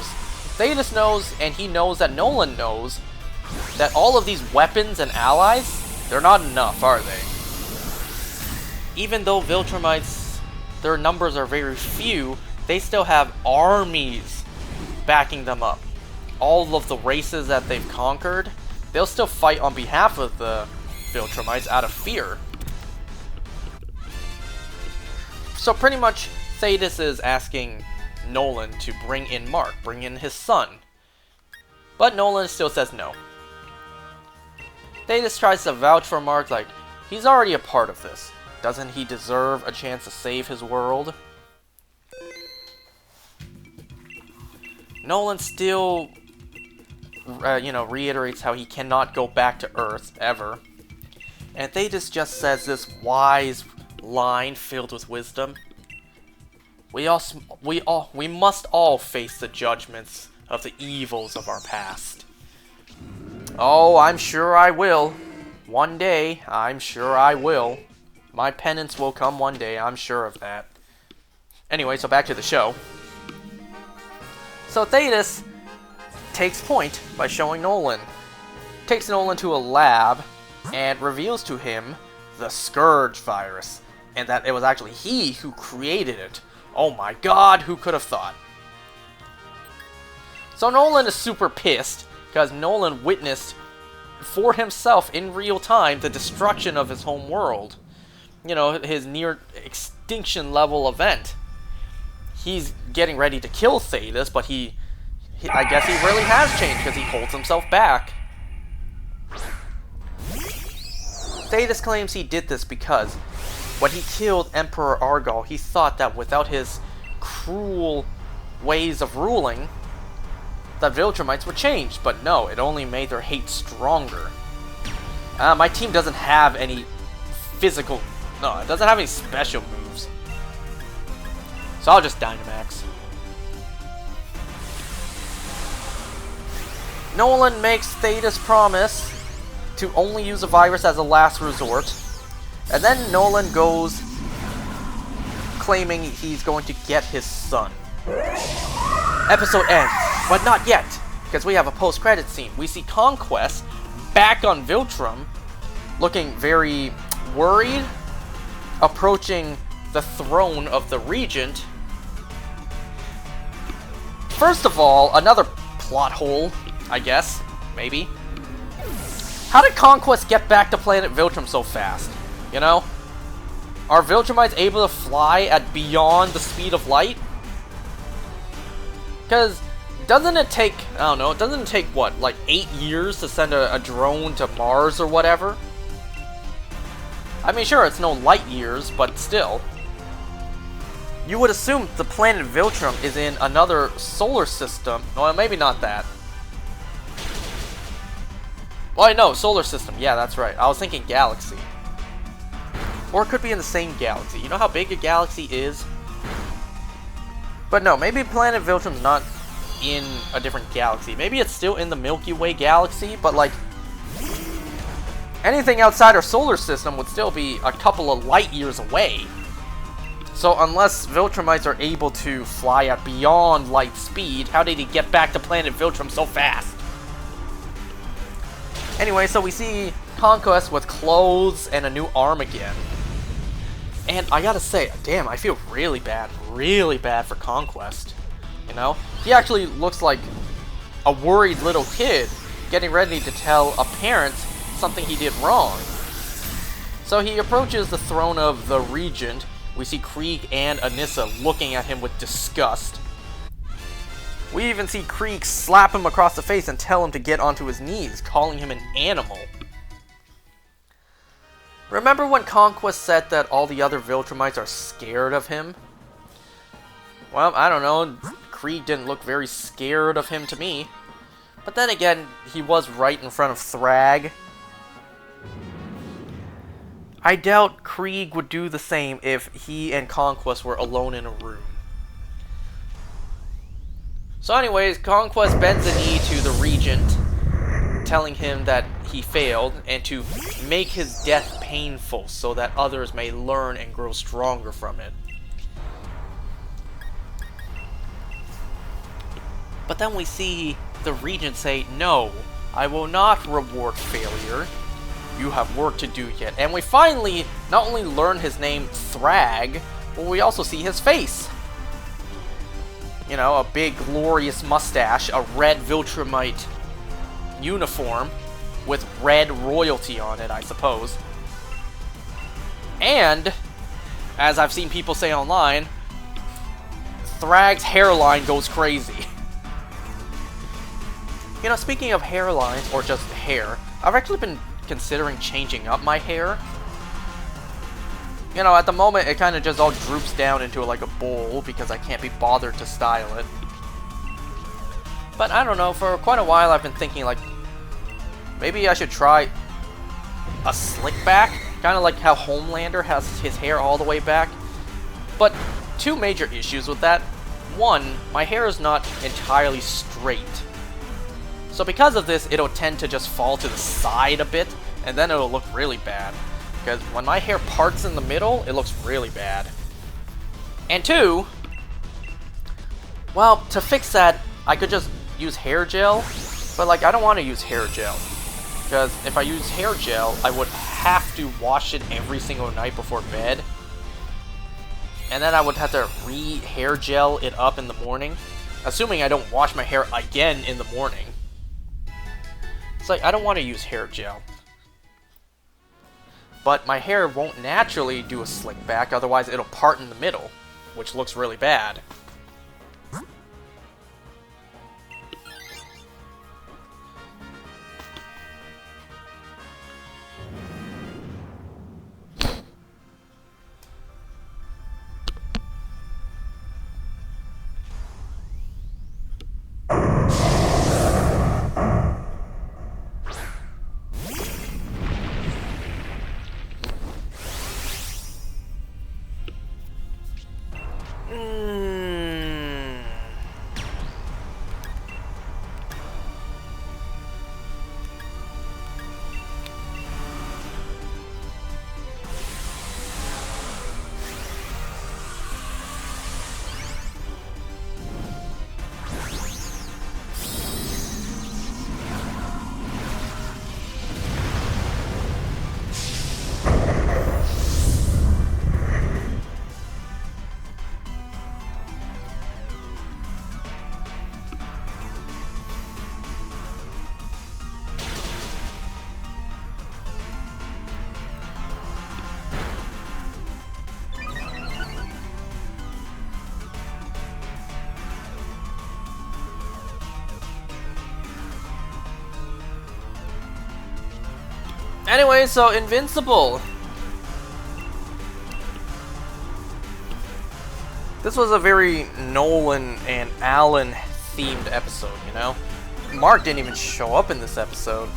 Thetis knows, and he knows that Nolan knows, that all of these weapons and allies, they're not enough, are they? Even though Viltrumites, their numbers are very few, they still have armies backing them up. All of the races that they've conquered, they'll still fight on behalf of the Viltrumites out of fear. So pretty much, Thetis is asking Nolan to bring in Mark, bring in his son. But Nolan still says no. Thetis tries to vouch for Mark, like, he's already a part of this. Doesn't he deserve a chance to save his world? Nolan still, reiterates how he cannot go back to Earth, ever. And Thetis just says this wise line filled with wisdom. We must all face the judgments of the evils of our past. Oh, I'm sure I will. One day, I'm sure I will. My penance will come one day, I'm sure of that. Anyway, so back to the show. So Thetis takes point by showing Nolan. Takes Nolan to a lab and reveals to him the Scourge virus. And that it was actually he who created it. Oh my god, who could have thought? So Nolan is super pissed because Nolan witnessed for himself in real time the destruction of his home world. You know, his near extinction level event. He's getting ready to kill Thetis, but I guess he really has changed because he holds himself back. Thetis claims he did this because when he killed Emperor Argal, he thought that without his cruel ways of ruling, the Viltrumites would change. But no, it only made their hate stronger. My team doesn't have any physical... No, it doesn't have any special moves. So I'll just Dynamax. Nolan makes Thetis promise to only use the virus as a last resort. And then Nolan goes claiming he's going to get his son. Episode ends, but not yet, because we have a post-credit scene. We see Conquest back on Viltrum, looking very worried, approaching the throne of the Regent. First of all, another plot hole, I guess. maybe. How did Conquest get back to planet Viltrum so fast? You know? Are Viltrumites able to fly at beyond the speed of light? Because doesn't it take, I don't know, doesn't it take, what, like 8 years to send a drone to Mars or whatever? I mean, sure, it's no light years, but still. You would assume the planet Viltrum is in another solar system. Well, maybe not that. Well, no, solar system. Yeah, that's right. I was thinking galaxy. Or it could be in the same galaxy. You know how big a galaxy is? But no, maybe planet Viltrum's not in a different galaxy. Maybe it's still in the Milky Way galaxy, but like anything outside our solar system would still be a couple of light years away. So unless Viltrumites are able to fly at beyond light speed, how did he get back to planet Viltrum so fast? Anyway, so we see Conquest with clothes and a new arm again. And I gotta say, damn, I feel really bad for Conquest. You know? He actually looks like a worried little kid getting ready to tell a parent something he did wrong. So he approaches the throne of the Regent. We see Krieg and Anissa looking at him with disgust. We even see Krieg slap him across the face and tell him to get onto his knees, calling him an animal. Remember when Conquest said that all the other Viltrumites are scared of him? Well, I don't know. Krieg didn't look very scared of him to me. But then again, he was right in front of Thrag. I doubt Krieg would do the same if he and Conquest were alone in a room. So anyways, Conquest bends a knee to the Regent, telling him that he failed, and to make his death painful so that others may learn and grow stronger from it. But then we see the Regent say, "No, I will not reward failure. You have work to do yet." And we finally not only learn his name, Thrag, but we also see his face. You know, a big glorious mustache, a red Viltrumite uniform with red royalty on it, I suppose. And, as I've seen people say online, Thrag's hairline goes crazy. You know, speaking of hairlines, or just hair, I've actually been considering changing up my hair. You know, at the moment, it kind of just all droops down into like a bowl because I can't be bothered to style it. But I don't know, for quite a while I've been thinking like, maybe I should try a slick back, kind of like how Homelander has his hair all the way back. But two major issues with that. One, my hair is not entirely straight. So because of this, it'll tend to just fall to the side a bit, and then it'll look really bad. Because when my hair parts in the middle, it looks really bad. And two, well, to fix that, I could just use hair gel, but like, I don't want to use hair gel. Because if I use hair gel, I would have to wash it every single night before bed. And then I would have to re-hair gel it up in the morning. Assuming I don't wash my hair again in the morning. It's like, I don't want to use hair gel. But my hair won't naturally do a slick back, otherwise it'll part in the middle, which looks really bad. Anyway, so Invincible. This was a very Nolan and Alan themed episode, you know? Mark didn't even show up in this episode.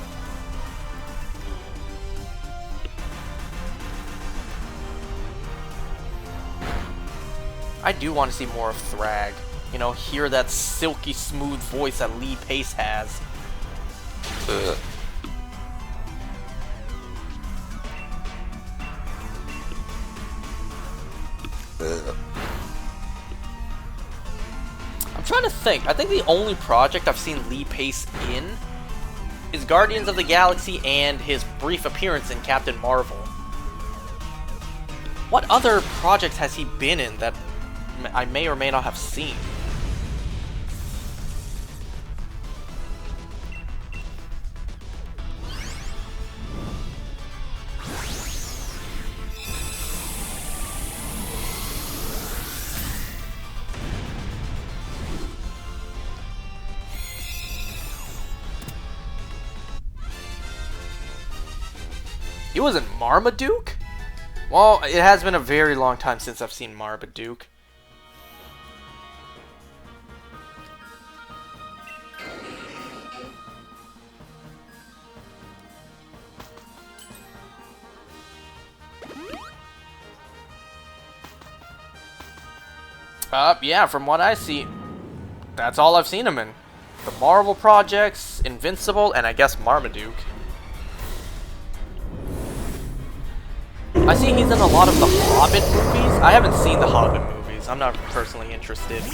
I do want to see more of Thrag. You know, hear that silky smooth voice that Lee Pace has. Ugh. I'm trying to think. I think the only project I've seen Lee Pace in is Guardians of the Galaxy and his brief appearance in Captain Marvel. What other projects has he been in that I may or may not have seen? He was in Marmaduke? Well, it has been a very long time since I've seen Marmaduke. Yeah, from what I see, that's all I've seen him in. The Marvel projects, Invincible, and I guess Marmaduke. I see he's in a lot of the Hobbit movies. I haven't seen the Hobbit movies. I'm not personally interested.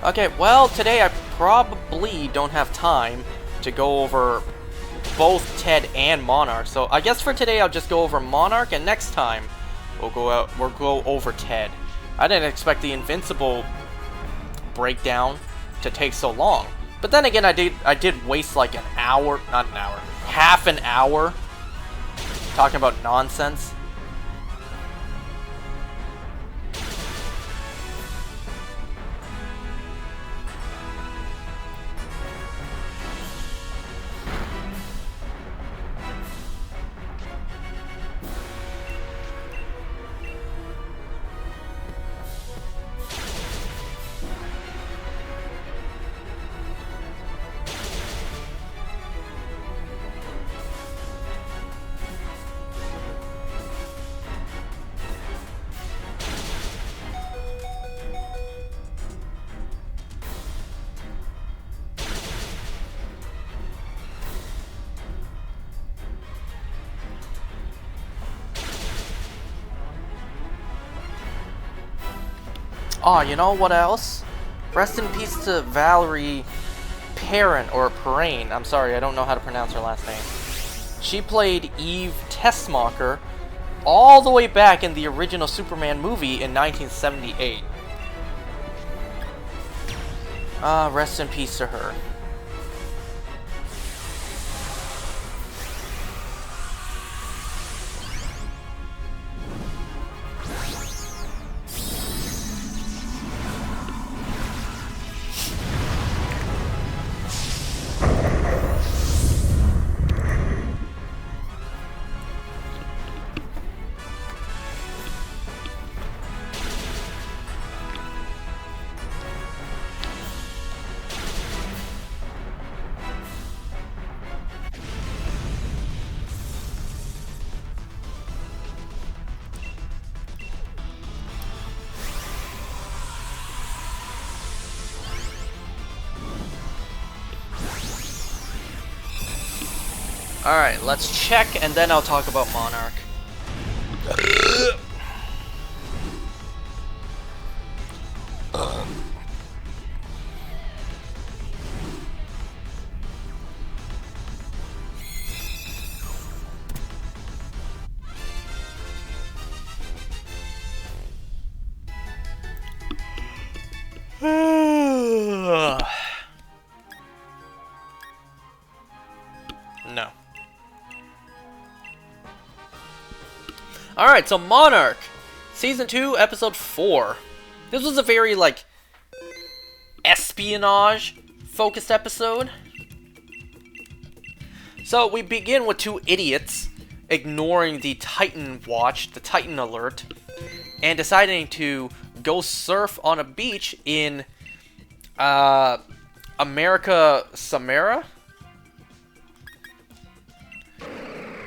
Okay, well, today I probably don't have time to go over both Ted and Monarch. So I guess for today I'll just go over Monarch, and next time we'll go over Ted. I didn't expect the Invincible breakdown to take so long. But then again, I did waste like an hour, not an hour, half an hour talking about nonsense. Oh, you know what else? Rest in peace to Valerie Perrin, or Perrine. I'm sorry, I don't know how to pronounce her last name. She played Eve Tessmacher all the way back in the original Superman movie in 1978. Rest in peace to her. Alright, let's check, and then I'll talk about Monarch. No. Alright, so Monarch, Season 2, Episode 4. This was a very, like, espionage-focused episode. So, we begin with two idiots ignoring the Titan watch, the Titan alert, and deciding to go surf on a beach in, America Samara?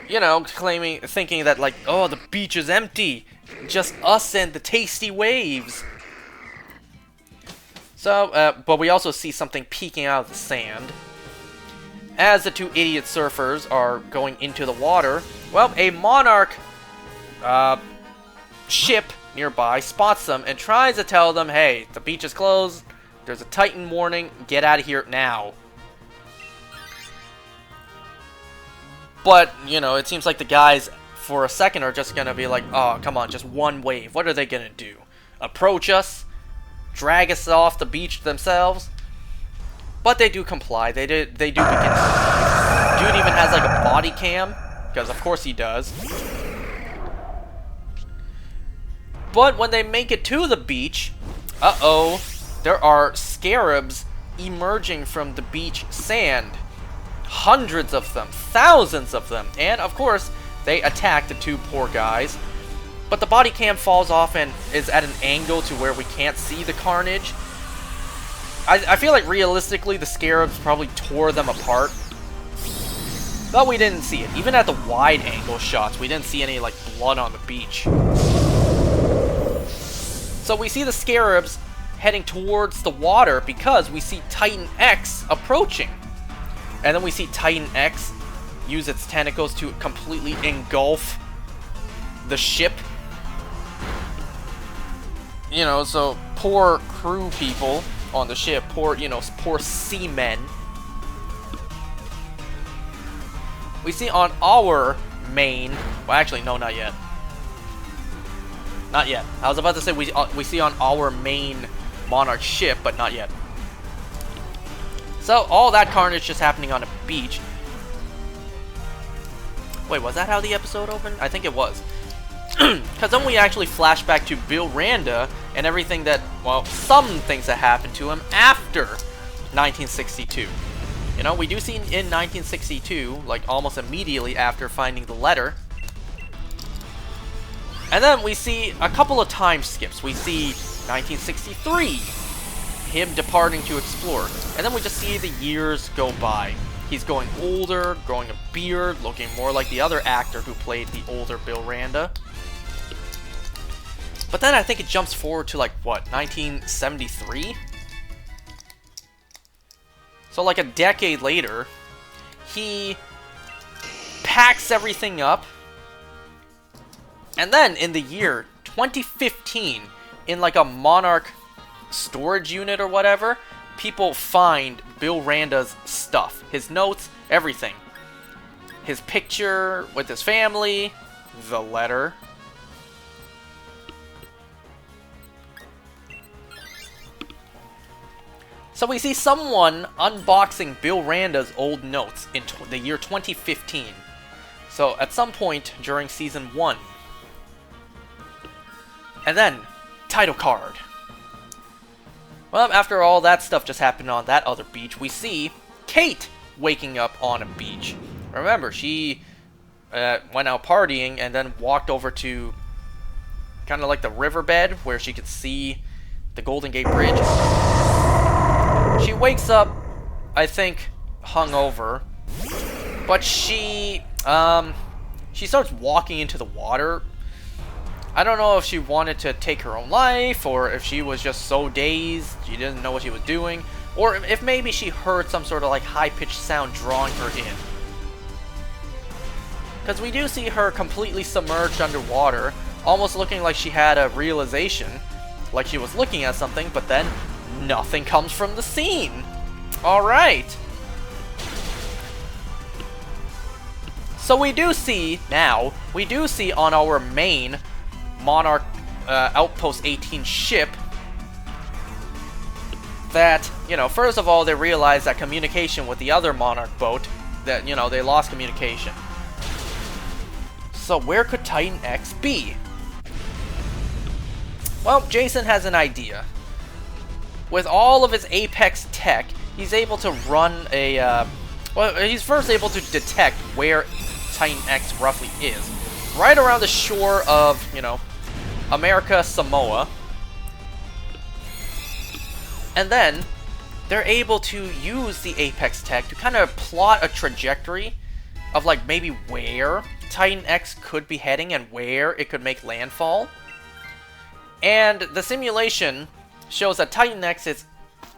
You know, thinking that, like, oh, the beach is empty. Just us and the tasty waves. So, but we also see something peeking out of the sand. As the two idiot surfers are going into the water, well, a Monarch ship nearby spots them and tries to tell them, hey, the beach is closed, there's a Titan warning, get out of here now. But, you know, it seems like the guys, for a second, are just gonna be like, oh, come on, just one wave. What are they gonna do? Approach us? Drag us off the beach themselves? But they do comply. They do begin. Dude even has, like, a body cam. Because, of course, he does. But when they make it to the beach, uh-oh, there are scarabs emerging from the beach sand. Hundreds of them, thousands of them, and of course they attack the two poor guys, but the body cam falls off and is at an angle to where we can't see the carnage. I feel like realistically the scarabs probably tore them apart, but we didn't see it. Even at the wide angle shots we didn't see any, like, blood on the beach. So we see the scarabs heading towards the water because we see Titan X approaching. And then we see Titan X use its tentacles to completely engulf the ship. You know, so poor crew people on the ship, poor seamen. We see on our main, well, actually, no, not yet. Not yet. I was about to say we see on our main Monarch ship, but not yet. So, all that carnage just happening on a beach. Wait, was that how the episode opened? I think it was. Because then we actually flash back to Bill Randa and everything that, well, some things that happened to him after 1962. You know, we do see in 1962, like almost immediately after finding the letter. And then we see a couple of time skips. We see 1963. Him departing to explore, and then we just see the years go by. He's going older, growing a beard, looking more like the other actor who played the older Bill Randa. But then I think it jumps forward to, like, what, 1973? So like a decade later, he packs everything up, and then in the year 2015, in like a Monarch storage unit or whatever, people find Bill Randa's stuff. His notes, everything. His picture with his family, the letter. So we see someone unboxing Bill Randa's old notes in the year 2015. So at some point during Season 1. And then, title card. Well, after all that stuff just happened on that other beach, we see Kate waking up on a beach. Remember, she went out partying and then walked over to kind of like the riverbed where she could see the Golden Gate Bridge. She wakes up, I think, hungover, but she starts walking into the water. I don't know if she wanted to take her own life, or if she was just so dazed she didn't know what she was doing, or if maybe she heard some sort of like high-pitched sound drawing her in. Because we do see her completely submerged underwater, almost looking like she had a realization, like she was looking at something, but then nothing comes from the scene. Alright. So we do see on our main Monarch Outpost 18 ship that, you know, first of all, they realize that communication with the other Monarch boat, that, you know, they lost communication. So where could Titan X be? Well, Jason has an idea. With all of his Apex tech, he's able to run a, well, he's first able to detect where Titan X roughly is. Right around the shore of, you know, America, Samoa. And then, they're able to use the Apex tech to kind of plot a trajectory of, like, maybe where Titan X could be heading and where it could make landfall. And the simulation shows that Titan X is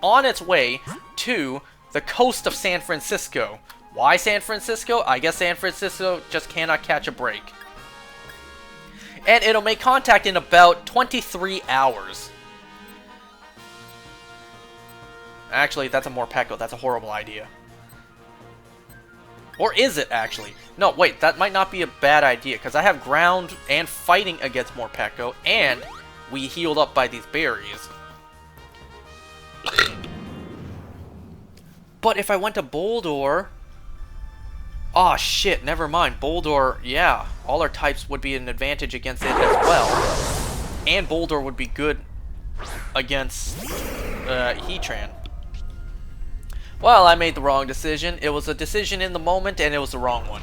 on its way to the coast of San Francisco. Why San Francisco? I guess San Francisco just cannot catch a break. And it'll make contact in about 23 hours. Actually, that's a Morpeko. That's a horrible idea. Or is it, actually? No, wait, that might not be a bad idea, because I have ground and fighting against Morpeko, and we healed up by these berries. But if I went to Boldor... Aw, shit, never mind. Boldor, yeah, all our types would be an advantage against it as well. And Boldor would be good against Heatran. Well, I made the wrong decision. It was a decision in the moment, and it was the wrong one.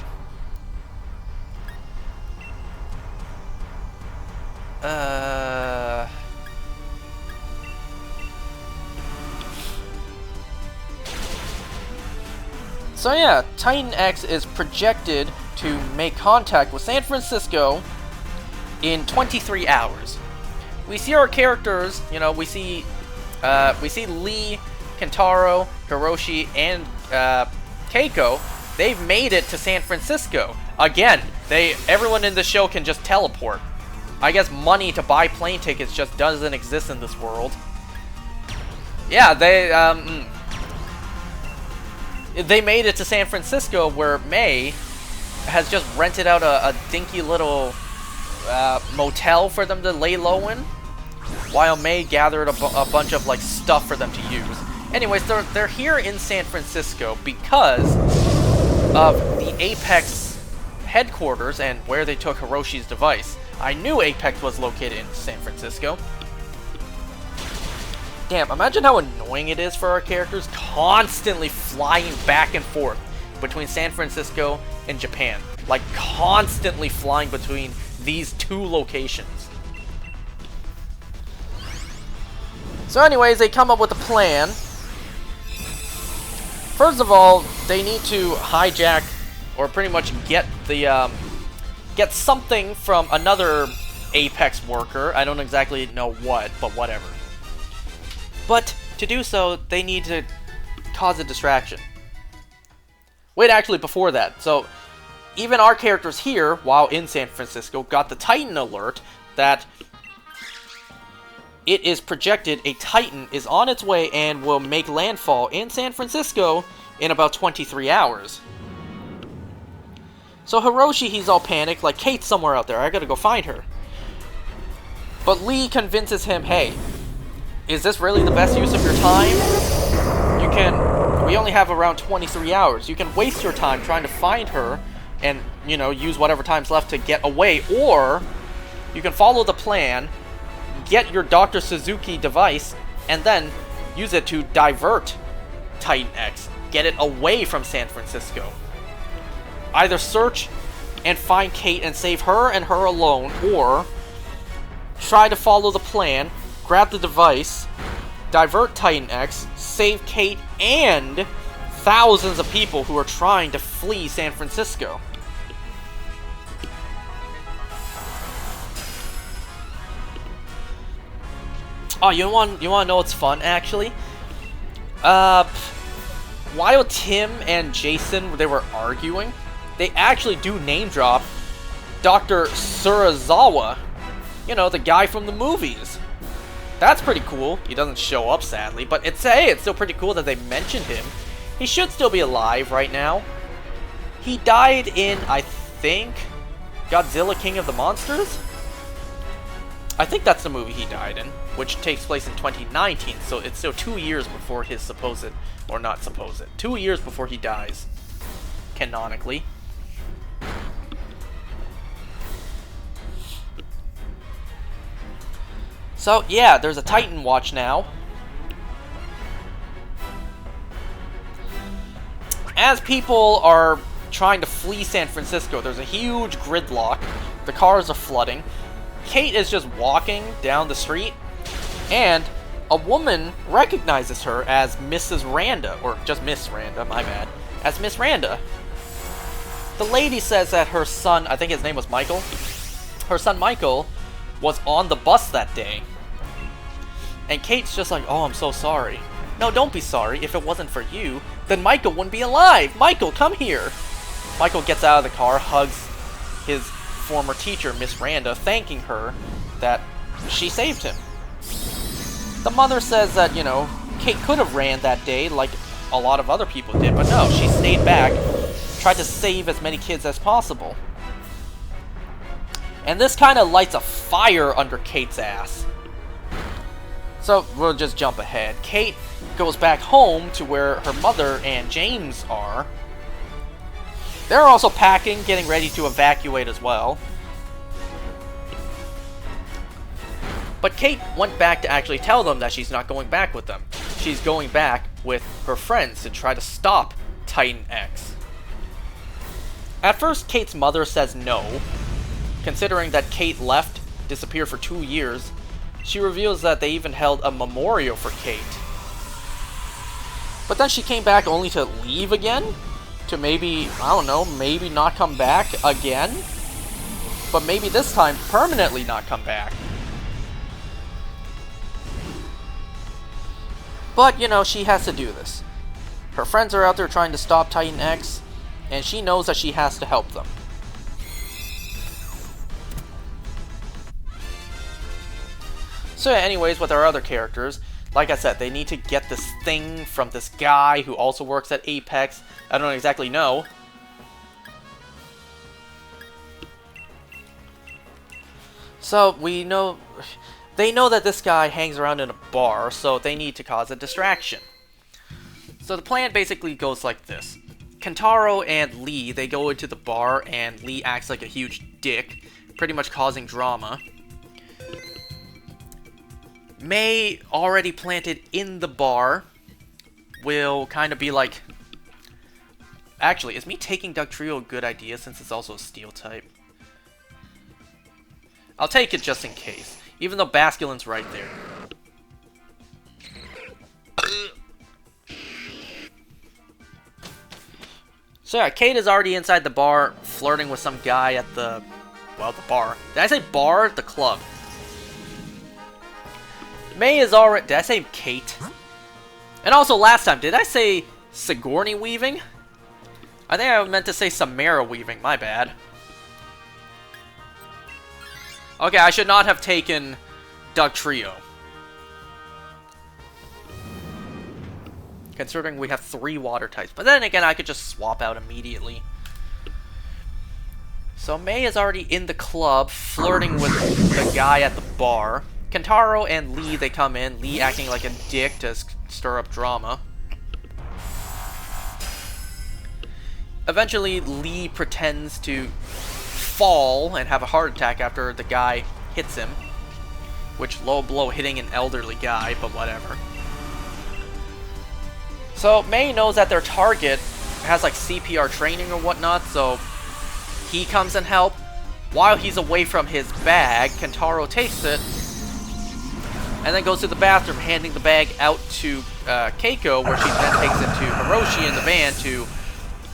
So yeah, Titan X is projected to make contact with San Francisco in 23 hours. We see our characters, you know, we see Lee, Kentaro, Hiroshi, and Keiko. They've made it to San Francisco. Again, everyone in the show can just teleport. I guess money to buy plane tickets just doesn't exist in this world. Yeah, they made it to San Francisco, where May has just rented out a dinky little motel for them to lay low in, while May gathered a bunch of like stuff for them to use. Anyways, they're here in San Francisco because of the Apex headquarters and where they took Hiroshi's device. I knew Apex was located in San Francisco. Damn, imagine how annoying it is for our characters constantly flying back and forth between San Francisco and Japan. Like, constantly flying between these two locations. So anyways, they come up with a plan. First of all, they need to hijack, or pretty much get the, get something from another Apex worker. I don't exactly know what, but whatever. But to do so, they need to cause a distraction. Wait, actually, before that. So, even our characters here, while in San Francisco, got the Titan alert that it is projected a Titan is on its way and will make landfall in San Francisco in about 23 hours. So Hiroshi, he's all panicked, like, Kate's somewhere out there, I gotta go find her. But Lee convinces him, hey, is this really the best use of your time? We only have around 23 hours. You can waste your time trying to find her and, you know, use whatever time's left to get away, or you can follow the plan, get your Dr. Suzuki device, and then use it to divert Titan X. Get it away from San Francisco. Either search and find Kate and save her and her alone, or try to follow the plan, grab the device, divert Titan X, save Kate and thousands of people who are trying to flee San Francisco. Oh, you want to know what's fun, actually? While Tim and Jason, they were arguing, they actually do name drop Dr. Surazawa. You know, the guy from the movies. That's pretty cool. He doesn't show up, sadly, but it's still pretty cool that they mentioned him. He should still be alive right now. He died in, I think, Godzilla King of the Monsters? I think that's the movie he died in, which takes place in 2019, so it's still 2 years before his supposed, or not supposed, 2 years before he dies, canonically. So, yeah, there's a Titan watch now. As people are trying to flee San Francisco, there's a huge gridlock. The cars are flooding. Kate is just walking down the street, and a woman recognizes her as Mrs. Randa, or just Miss Randa, my bad, as Miss Randa. The lady says that her son, I think his name was Michael, her son Michael was on the bus that day. And Kate's just like, oh, I'm so sorry. No, don't be sorry. If it wasn't for you, then Michael wouldn't be alive. Michael, come here. Michael gets out of the car, hugs his former teacher, Miss Randa, thanking her that she saved him. The mother says that, you know, Kate could have ran that day like a lot of other people did, but no, she stayed back, tried to save as many kids as possible. And this kind of lights a fire under Kate's ass. So, we'll just jump ahead. Kate goes back home to where her mother and James are. They're also packing, getting ready to evacuate as well. But Kate went back to actually tell them that she's not going back with them. She's going back with her friends to try to stop Titan X. At first, Kate's mother says no. Considering that Kate left, disappeared for 2 years, she reveals that they even held a memorial for Kate. But then she came back only to leave again? To maybe, I don't know, maybe not come back again? But maybe this time permanently not come back. But, you know, she has to do this. Her friends are out there trying to stop Titan X, and she knows that she has to help them. So yeah, anyways, with our other characters, like I said, they need to get this thing from this guy who also works at Apex. I don't exactly know. So we know, they know that this guy hangs around in a bar, so they need to cause a distraction. So the plan basically goes like this. Kentaro and Lee, they go into the bar and Lee acts like a huge dick, pretty much causing drama. May, already planted in the bar, will kind of be like... Actually, is me taking Dugtrio a good idea since it's also a steel type? I'll take it just in case, even though Basculin's right there. So yeah, Kate is already inside the bar, flirting with some guy at the... well, the bar. Did I say bar? The club. May is already... Did I say Kate? And also last time, did I say Sigourney weaving? I think I meant to say Samara weaving, my bad. Okay, I should not have taken Dugtrio. Considering we have 3 water types. But then again, I could just swap out immediately. So May is already in the club, flirting with the guy at the bar. Kentaro and Lee, they come in. Lee acting like a dick to stir up drama. Eventually, Lee pretends to fall and have a heart attack after the guy hits him. Which, low blow hitting an elderly guy, but whatever. So, May knows that their target has like CPR training or whatnot, so he comes and help. While he's away from his bag, Kentaro takes it and then goes to the bathroom, handing the bag out to Keiko, where she then takes it to Hiroshi in the van to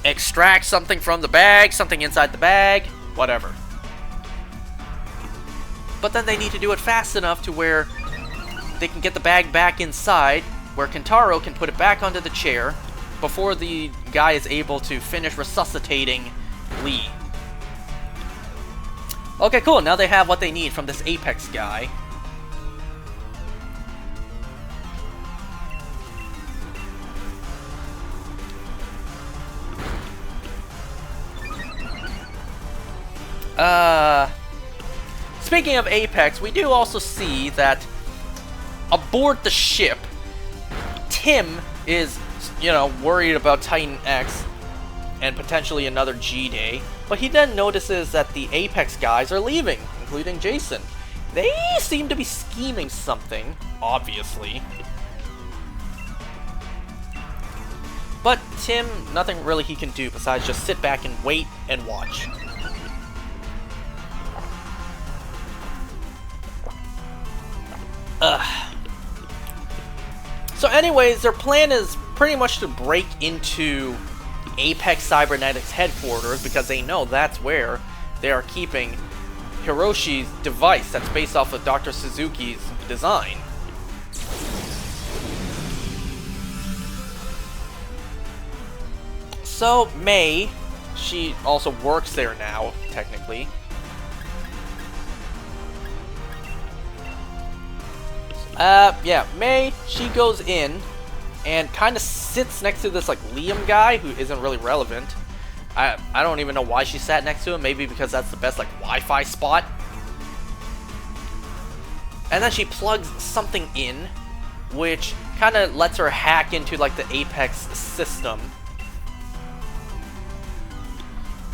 extract something from the bag, something inside the bag, whatever. But then they need to do it fast enough to where they can get the bag back inside, where Kentaro can put it back onto the chair before the guy is able to finish resuscitating Lee. Okay, cool. Now they have what they need from this Apex guy. Speaking of Apex, we do also see that aboard the ship, Tim is, you know, worried about Titan X and potentially another G-Day, but he then notices that the Apex guys are leaving, including Jason. They seem to be scheming something, obviously. But Tim, nothing really he can do besides just sit back and wait and watch. So anyways, their plan is pretty much to break into Apex Cybernetics headquarters because they know that's where they are keeping Hiroshi's device that's based off of Dr. Suzuki's design. So, Mei, she also works there now, technically. Yeah, Mei, she goes in and kind of sits next to this, like, Liam guy who isn't really relevant. I don't even know why she sat next to him, maybe because that's the best, like, Wi-Fi spot. And then she plugs something in, which kind of lets her hack into, like, the Apex system,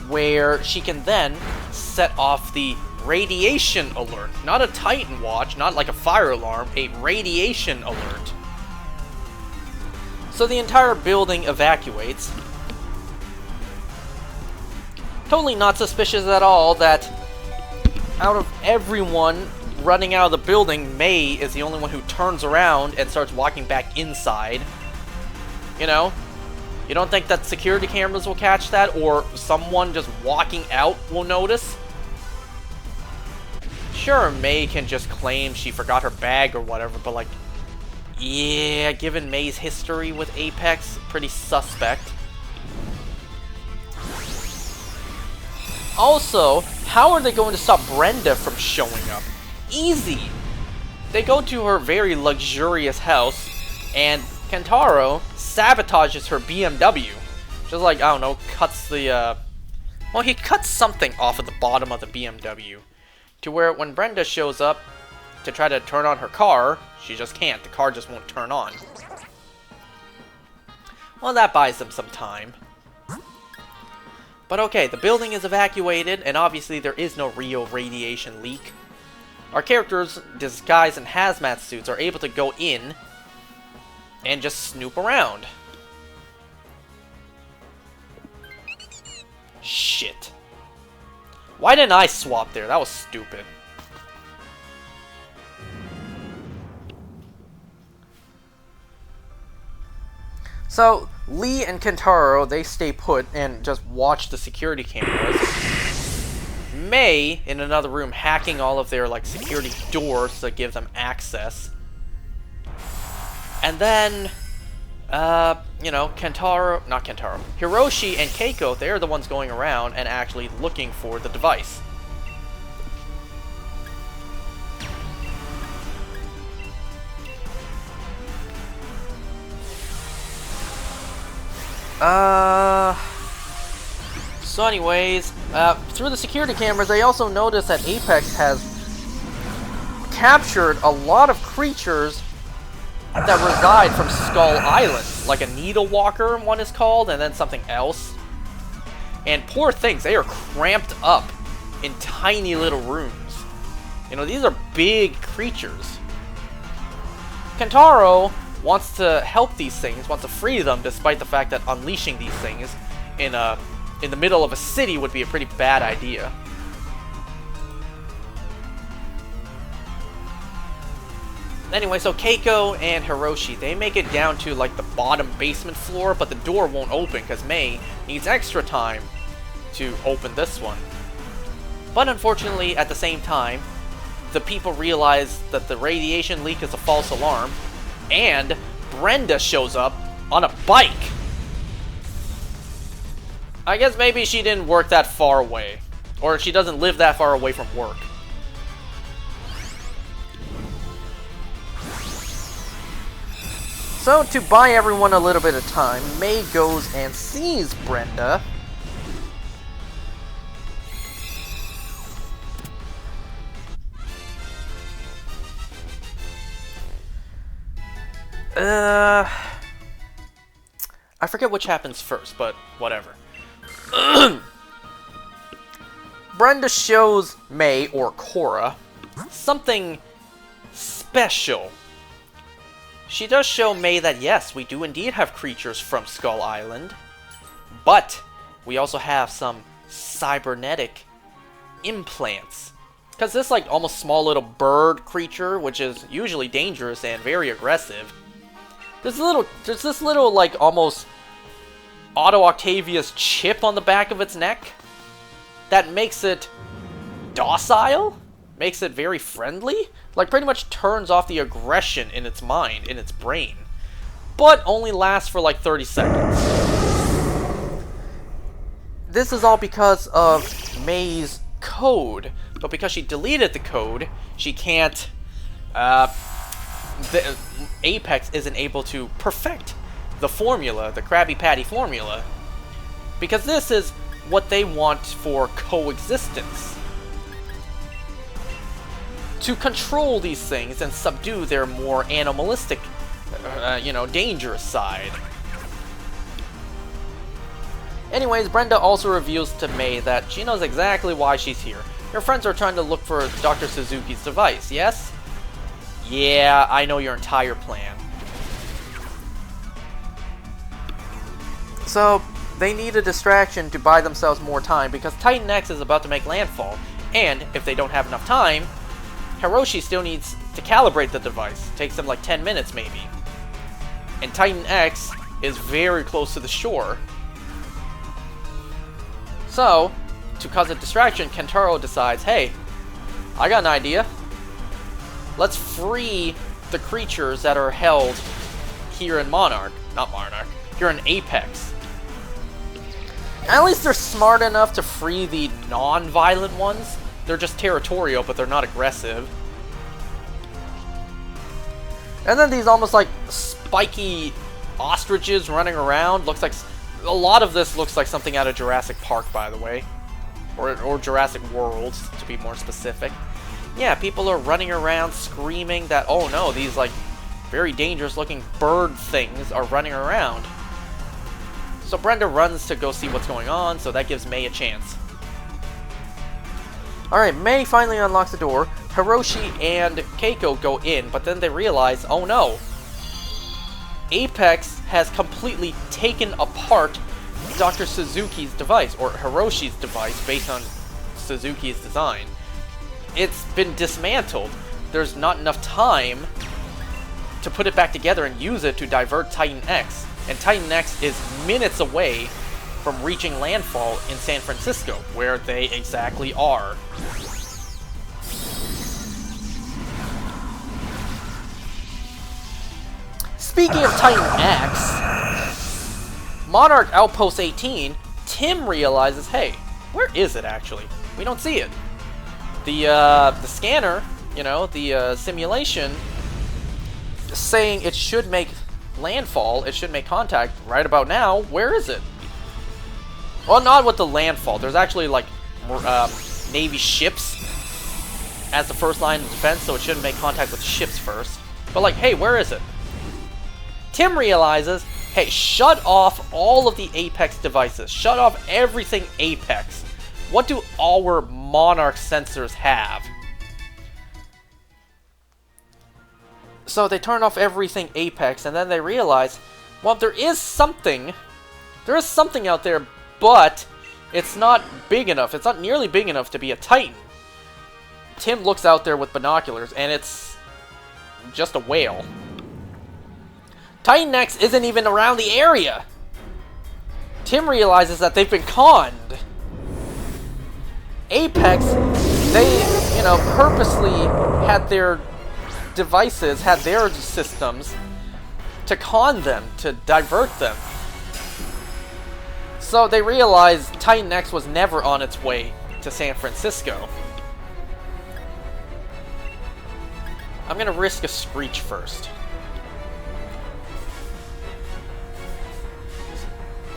where she can then set off the radiation alert. Not a Titan watch, not like a fire alarm, a radiation alert. So the entire building evacuates. Totally not suspicious at all that out of everyone running out of the building, Mei is the only one who turns around and starts walking back inside. You know? You don't think that security cameras will catch that, or someone just walking out will notice? Sure, Mei can just claim she forgot her bag or whatever, but like, yeah, given Mei's history with Apex, pretty suspect. Also, how are they going to stop Brenda from showing up? Easy! They go to her very luxurious house, and Kentaro sabotages her BMW. Just like, I don't know, cuts the, well, he cuts something off of the bottom of the BMW. To where when Brenda shows up to try to turn on her car, she just can't. The car just won't turn on. Well, that buys them some time. But okay, the building is evacuated, and obviously there is no real radiation leak. Our characters, disguised in hazmat suits, are able to go in and just snoop around. Shit. Why didn't I swap there? That was stupid. So, Lee and Kentaro, they stay put and just watch the security cameras. Mei, in another room, hacking all of their, like, security doors to give them access. And then, you know, Hiroshi and Keiko, they're the ones going around and actually looking for the device. So anyways, through the security cameras, they also notice that Apex has captured a lot of creatures that reside from Skull Island. Like a Needle Walker, one is called, and then something else. And poor things, they are cramped up in tiny little rooms. You know, these are big creatures. Kentaro wants to help these things, wants to free them, despite the fact that unleashing these things in the middle of a city would be a pretty bad idea. Anyway, so Keiko and Hiroshi, they make it down to like the bottom basement floor, but the door won't open because Mei needs extra time to open this one. But unfortunately, at the same time, the people realize that the radiation leak is a false alarm, and Brenda shows up on a bike. I guess maybe she didn't work that far away, or she doesn't live that far away from work. So, to buy everyone a little bit of time, Mei goes and sees Brenda. I forget which happens first, but whatever. Brenda shows Mei, or Cora, something special. She does show May that yes, we do indeed have creatures from Skull Island, but we also have some cybernetic implants. Because this like almost small little bird creature, which is usually dangerous and very aggressive, there's this little like almost Otto Octavius chip on the back of its neck that makes it docile, makes it very friendly, like pretty much turns off the aggression in its mind, in its brain, but only lasts for like 30 seconds. This is all because of May's code, but because she deleted the code, she can't, Apex isn't able to perfect the formula, the Krabby Patty formula, because this is what they want for coexistence. To control these things and subdue their more animalistic, dangerous side. Anyways, Brenda also reveals to May that she knows exactly why she's here. Your friends are trying to look for Dr. Suzuki's device, yes? Yeah, I know your entire plan. So, they need a distraction to buy themselves more time because Titan X is about to make landfall, and if they don't have enough time, Hiroshi still needs to calibrate the device. It takes them like 10 minutes maybe. And Titan X is very close to the shore. So, to cause a distraction, Kentaro decides, hey, I got an idea. Let's free the creatures that are held here in here in Apex. At least they're smart enough to free the non-violent ones. They're just territorial, but they're not aggressive. And then these almost like spiky ostriches running around. Looks like a lot of this looks like something out of Jurassic Park, by the way, or Jurassic World, to be more specific. Yeah, people are running around screaming that, oh no, these like very dangerous-looking bird things are running around. So Brenda runs to go see what's going on, so that gives May a chance. Alright, May finally unlocks the door. Hiroshi and Keiko go in, but then they realize, oh no, Apex has completely taken apart Dr. Suzuki's device, or Hiroshi's device, based on Suzuki's design. It's been dismantled. There's not enough time to put it back together and use it to divert Titan X. And Titan X is minutes away from reaching landfall in San Francisco, where they exactly are. Speaking of Titan X, Monarch Outpost 18, Tim realizes, hey, where is it actually? We don't see it. The scanner, the simulation, saying it should make landfall, it should make contact right about now. Where is it? Well, not with the landfall. There's actually like Navy ships as the first line of defense, so it shouldn't make contact with ships first. But like, hey, where is it? Tim realizes, hey, shut off all of the Apex devices. Shut off everything Apex. What do our Monarch sensors have? So they turn off everything Apex, and then they realize, well, there is something out there, but it's not big enough. It's not nearly big enough to be a Titan. Tim looks out there with binoculars, and it's just a whale. Titan X isn't even around the area. Tim realizes that they've been conned. Apex, they, purposely had their devices, had their systems to con them, to divert them. So they realized Titan X was never on its way to San Francisco. I'm gonna risk a screech first.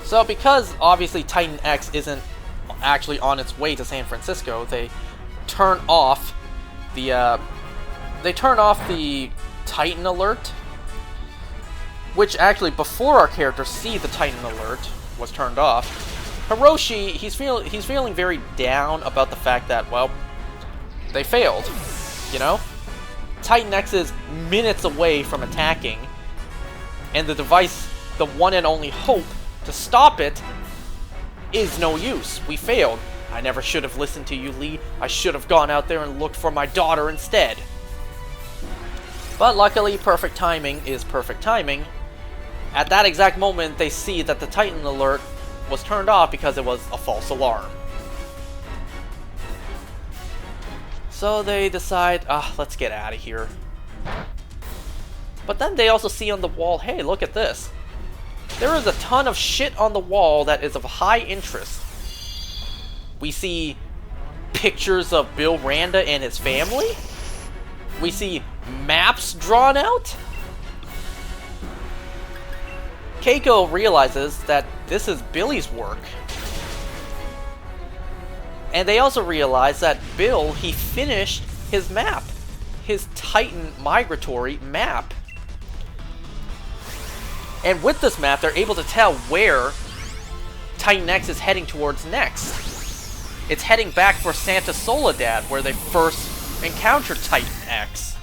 So because obviously Titan X isn't actually on its way to San Francisco, they turn off the Titan alert, which actually before our characters see the Titan alert was turned off. Hiroshi, he's feeling very down about the fact that, well, they failed. You know? Titan X is minutes away from attacking, and the device, the one and only hope to stop it, is no use. We failed. I never should have listened to you, Lee. I should have gone out there and looked for my daughter instead. But luckily, perfect timing is perfect timing. At that exact moment, they see that the Titan alert was turned off because it was a false alarm. So they decide, let's get out of here. But then they also see on the wall, hey, look at this. There is a ton of shit on the wall that is of high interest. We see pictures of Bill Randa and his family. We see maps drawn out. Keiko realizes that this is Billy's work. And they also realize that Bill, he finished his map. His Titan migratory map. And with this map, they're able to tell where Titan X is heading towards next. It's heading back for Santa Soledad, where they first encountered Titan X.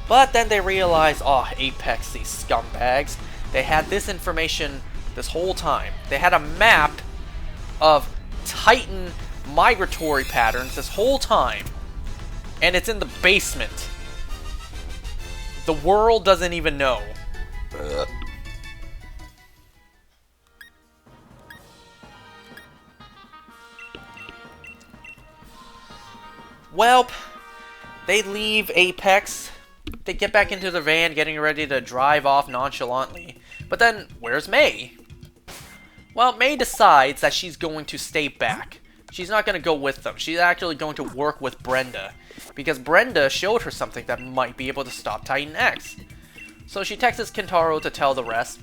But then they realize, Apex, these scumbags. They had this information this whole time. They had a map of Titan migratory patterns this whole time. And it's in the basement. The world doesn't even know. Welp, they leave Apex. They get back into the van, getting ready to drive off nonchalantly. But then, where's May? Well, May decides that she's going to stay back. She's not going to go with them. She's actually going to work with Brenda. Because Brenda showed her something that might be able to stop Titan X. So she texts Kentaro to tell the rest,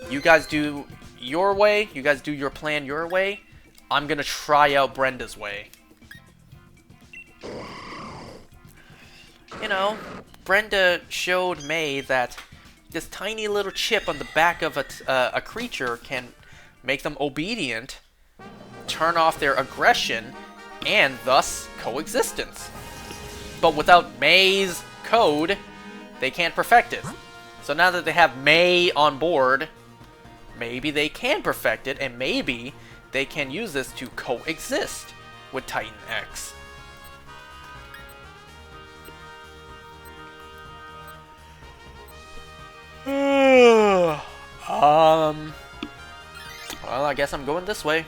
you guys do your way, you guys do your plan your way, I'm going to try out Brenda's way. You know, Brenda showed May that this tiny little chip on the back of a creature can make them obedient, turn off their aggression, and thus coexistence. But without May's code, they can't perfect it. So now that they have May on board, maybe they can perfect it, and maybe they can use this to coexist with Titan X. Well, I guess I'm going this way.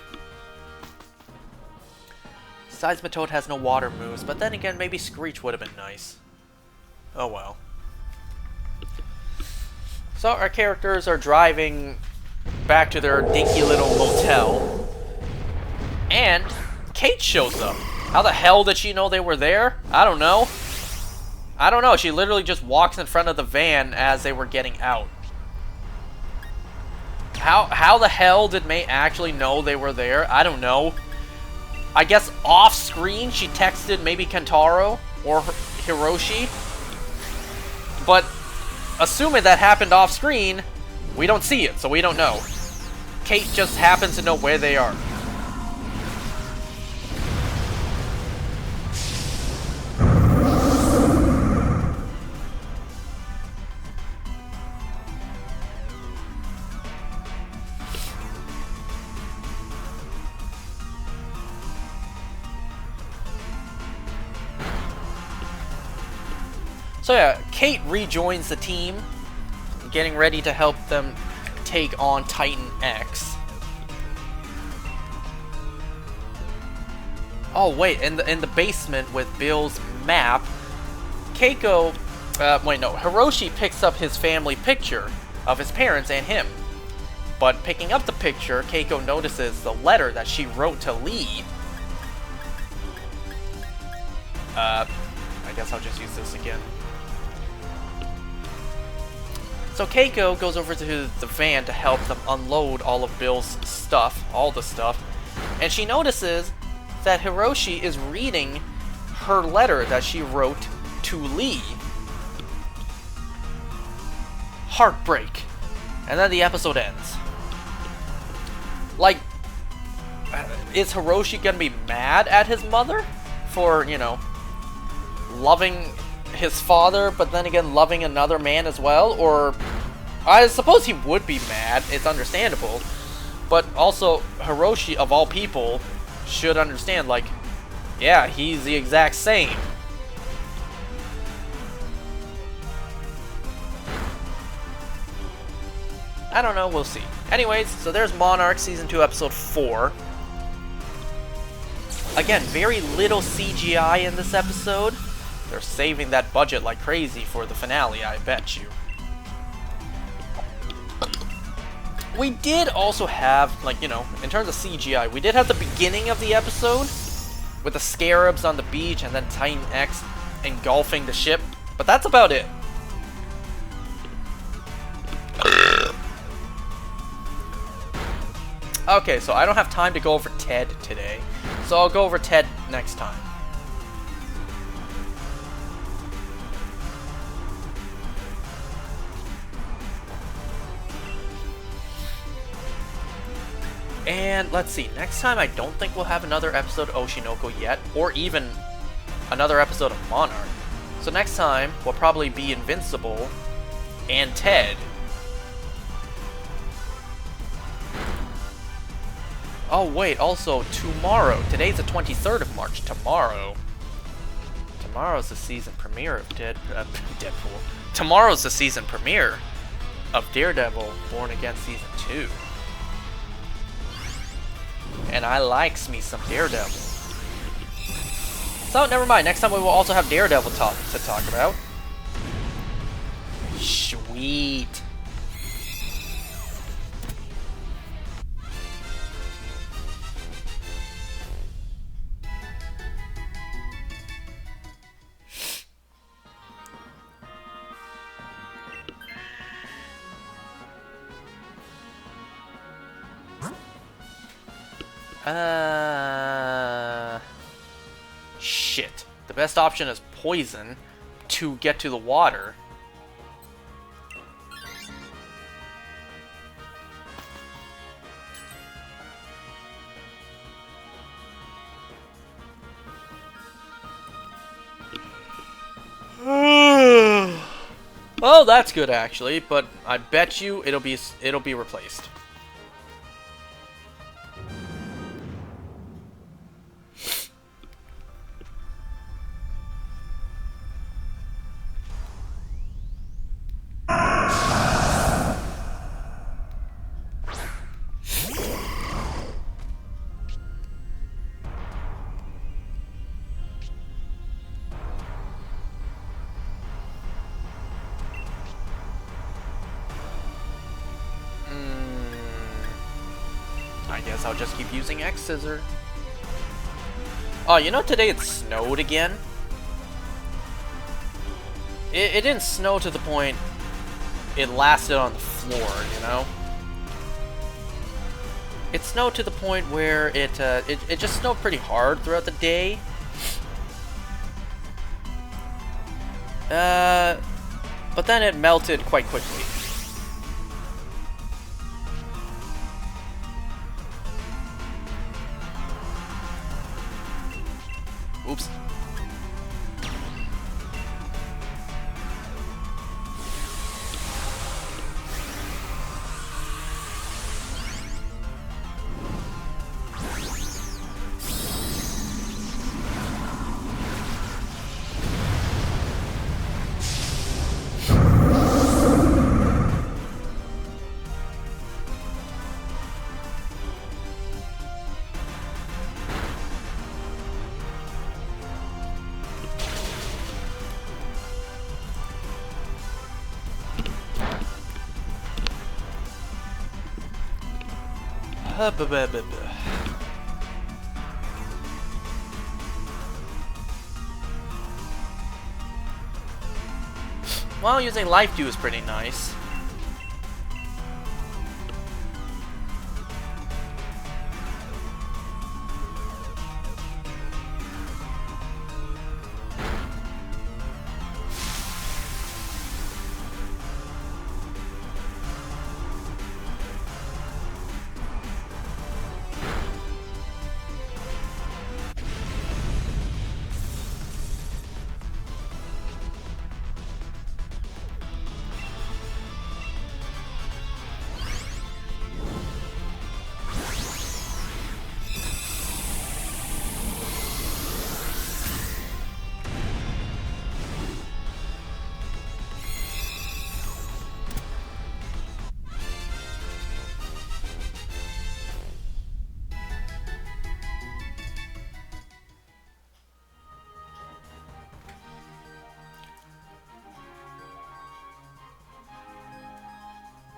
Seismitoad has no water moves, but then again, maybe Screech would have been nice. Oh well. So our characters are driving back to their dinky little motel, and Kate shows up. How the hell did she know they were there? I don't know. She literally just walks in front of the van as they were getting out. How the hell did May actually know they were there? I don't know. I guess off screen she texted maybe Kentaro or Hiroshi. But assuming that happened off screen, we don't see it, so we don't know. Kate just happens to know where they are. So yeah, Kate rejoins the team, getting ready to help them take on Titan X. Oh wait, in the basement with Bill's map, Keiko, Hiroshi picks up his family picture of his parents and him. But picking up the picture, Keiko notices the letter that she wrote to Lee. I guess I'll just use this again. So Keiko goes over to the van to help them unload all of Bill's stuff, all the stuff, and she notices that Hiroshi is reading her letter that she wrote to Lee. Heartbreak. And then the episode ends. Like, is Hiroshi gonna be mad at his mother for, loving his father, but then again loving another man as well? Or I suppose he would be mad, it's understandable, but also Hiroshi, of all people, should understand, like, yeah, he's the exact same. I don't know, we'll see. Anyways, so there's Monarch Season 2, Episode 4. Again, very little CGI in this episode. They're saving that budget like crazy for the finale, I bet you. We did also have, like, you know, in terms of CGI, we did have the beginning of the episode with the scarabs on the beach and then Titan X engulfing the ship, but that's about it. Okay, so I don't have time to go over Ted today, so I'll go over Ted next time. And let's see, next time I don't think we'll have another episode of Oshinoko yet, or even another episode of Monarch. So next time will probably be Invincible and Ted. Oh wait, also tomorrow. Today's the 23rd of March. Tomorrow's the season premiere of Deadpool. Tomorrow's the season premiere of Daredevil Born Again Season 2. And I likes me some Daredevil. So, never mind. Next time we will also have Daredevil to talk about. Sweet. Shit. The best option is poison to get to the water. Well, that's good actually, but I bet you it'll be replaced. I guess I'll just keep using X Scissor. Oh, you know today it snowed again? It didn't snow to the point it lasted on the floor, you know? It snowed to the point where it just snowed pretty hard throughout the day. But then it melted quite quickly. Oops. Well, using Life Dew is pretty nice.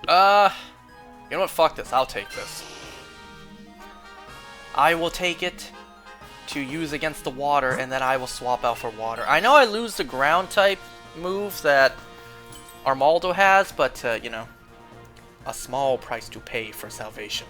You know what? Fuck this. I'll take this. I will take it to use against the water, and then I will swap out for water. I know I lose the ground type move that Armaldo has, but, you know, a small price to pay for salvation.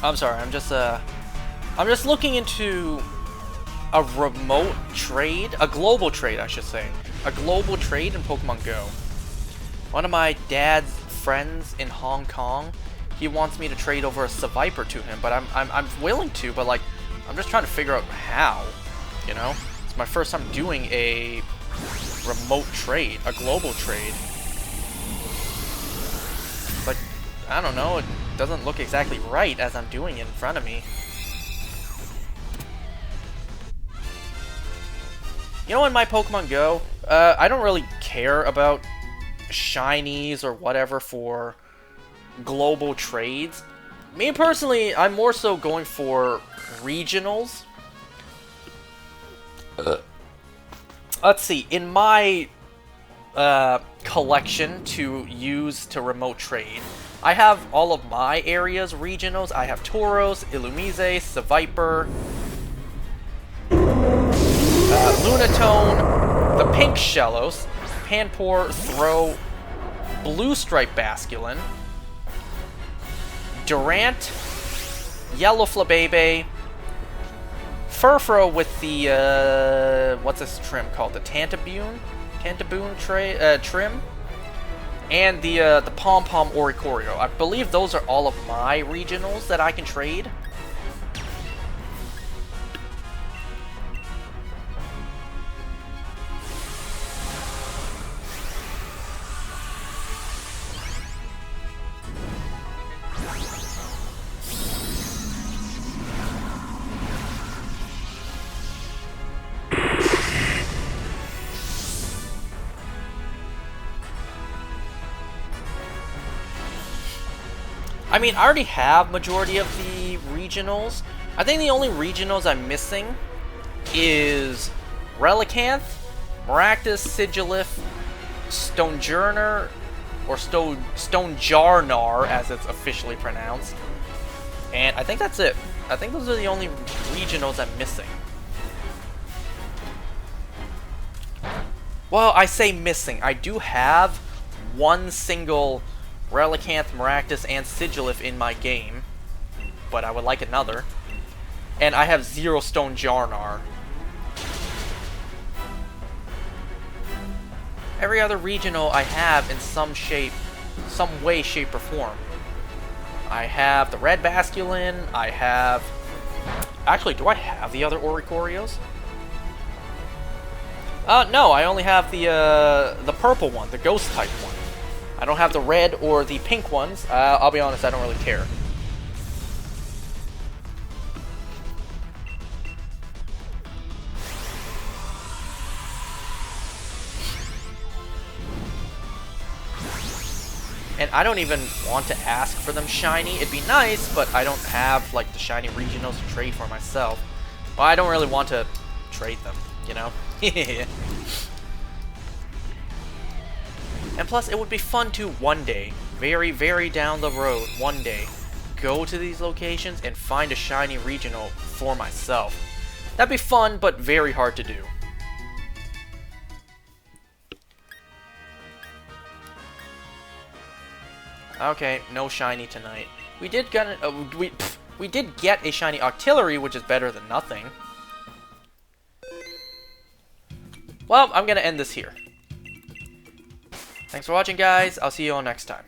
I'm sorry, I'm just looking into a remote trade, a global trade, I should say. A global trade in Pokemon Go. One of my dad's friends in Hong Kong, he wants me to trade over a Seviper to him, but I'm willing to, but like, I'm just trying to figure out how, you know? It's my first time doing a remote trade, a global trade. But, I don't know, it doesn't look exactly right as I'm doing it in front of me. You know, in my Pokemon Go, I don't really care about shinies or whatever for global trades. Me personally, I'm more so going for regionals. Let's see, in my collection to use to remote trade, I have all of my areas regionals. I have Tauros, Illumise, Seviper, Lunatone, the Pink Shellos, Panpour, Throw, Blue Stripe Basculin, Durant, Yellow Flabebe, Furfrou with the, what's this trim called? The Tantaboon trim, and the Pom Pom Oricorio. I believe those are all of my regionals that I can trade. I mean, I already have majority of the regionals. I think the only regionals I'm missing is Relicanth, Maractus, Sigilif, Stonejourner, or Stonejarnar, as it's officially pronounced. And I think that's it. I think those are the only regionals I'm missing. Well, I say missing. I do have one single Relicanth, Maractus, and Sigilif in my game, but I would like another. And I have 0 Stone Jarnar. Every other regional I have in some way, shape, or form. I have the Red Basculin, I have... Actually, do I have the other Oricorios? No, I only have the purple one, the Ghost type one. I don't have the red or the pink ones. I'll be honest, I don't really care. And I don't even want to ask for them shiny. It'd be nice, but I don't have, like, the shiny regionals to trade for myself. Well, I don't really want to trade them, you know? And plus, it would be fun to one day, very, very down the road, one day, go to these locations and find a shiny regional for myself. That'd be fun, but very hard to do. Okay, no shiny tonight. We did get we did get a shiny Octillery, which is better than nothing. Well, I'm gonna end this here. Thanks for watching, guys. I'll see you all next time.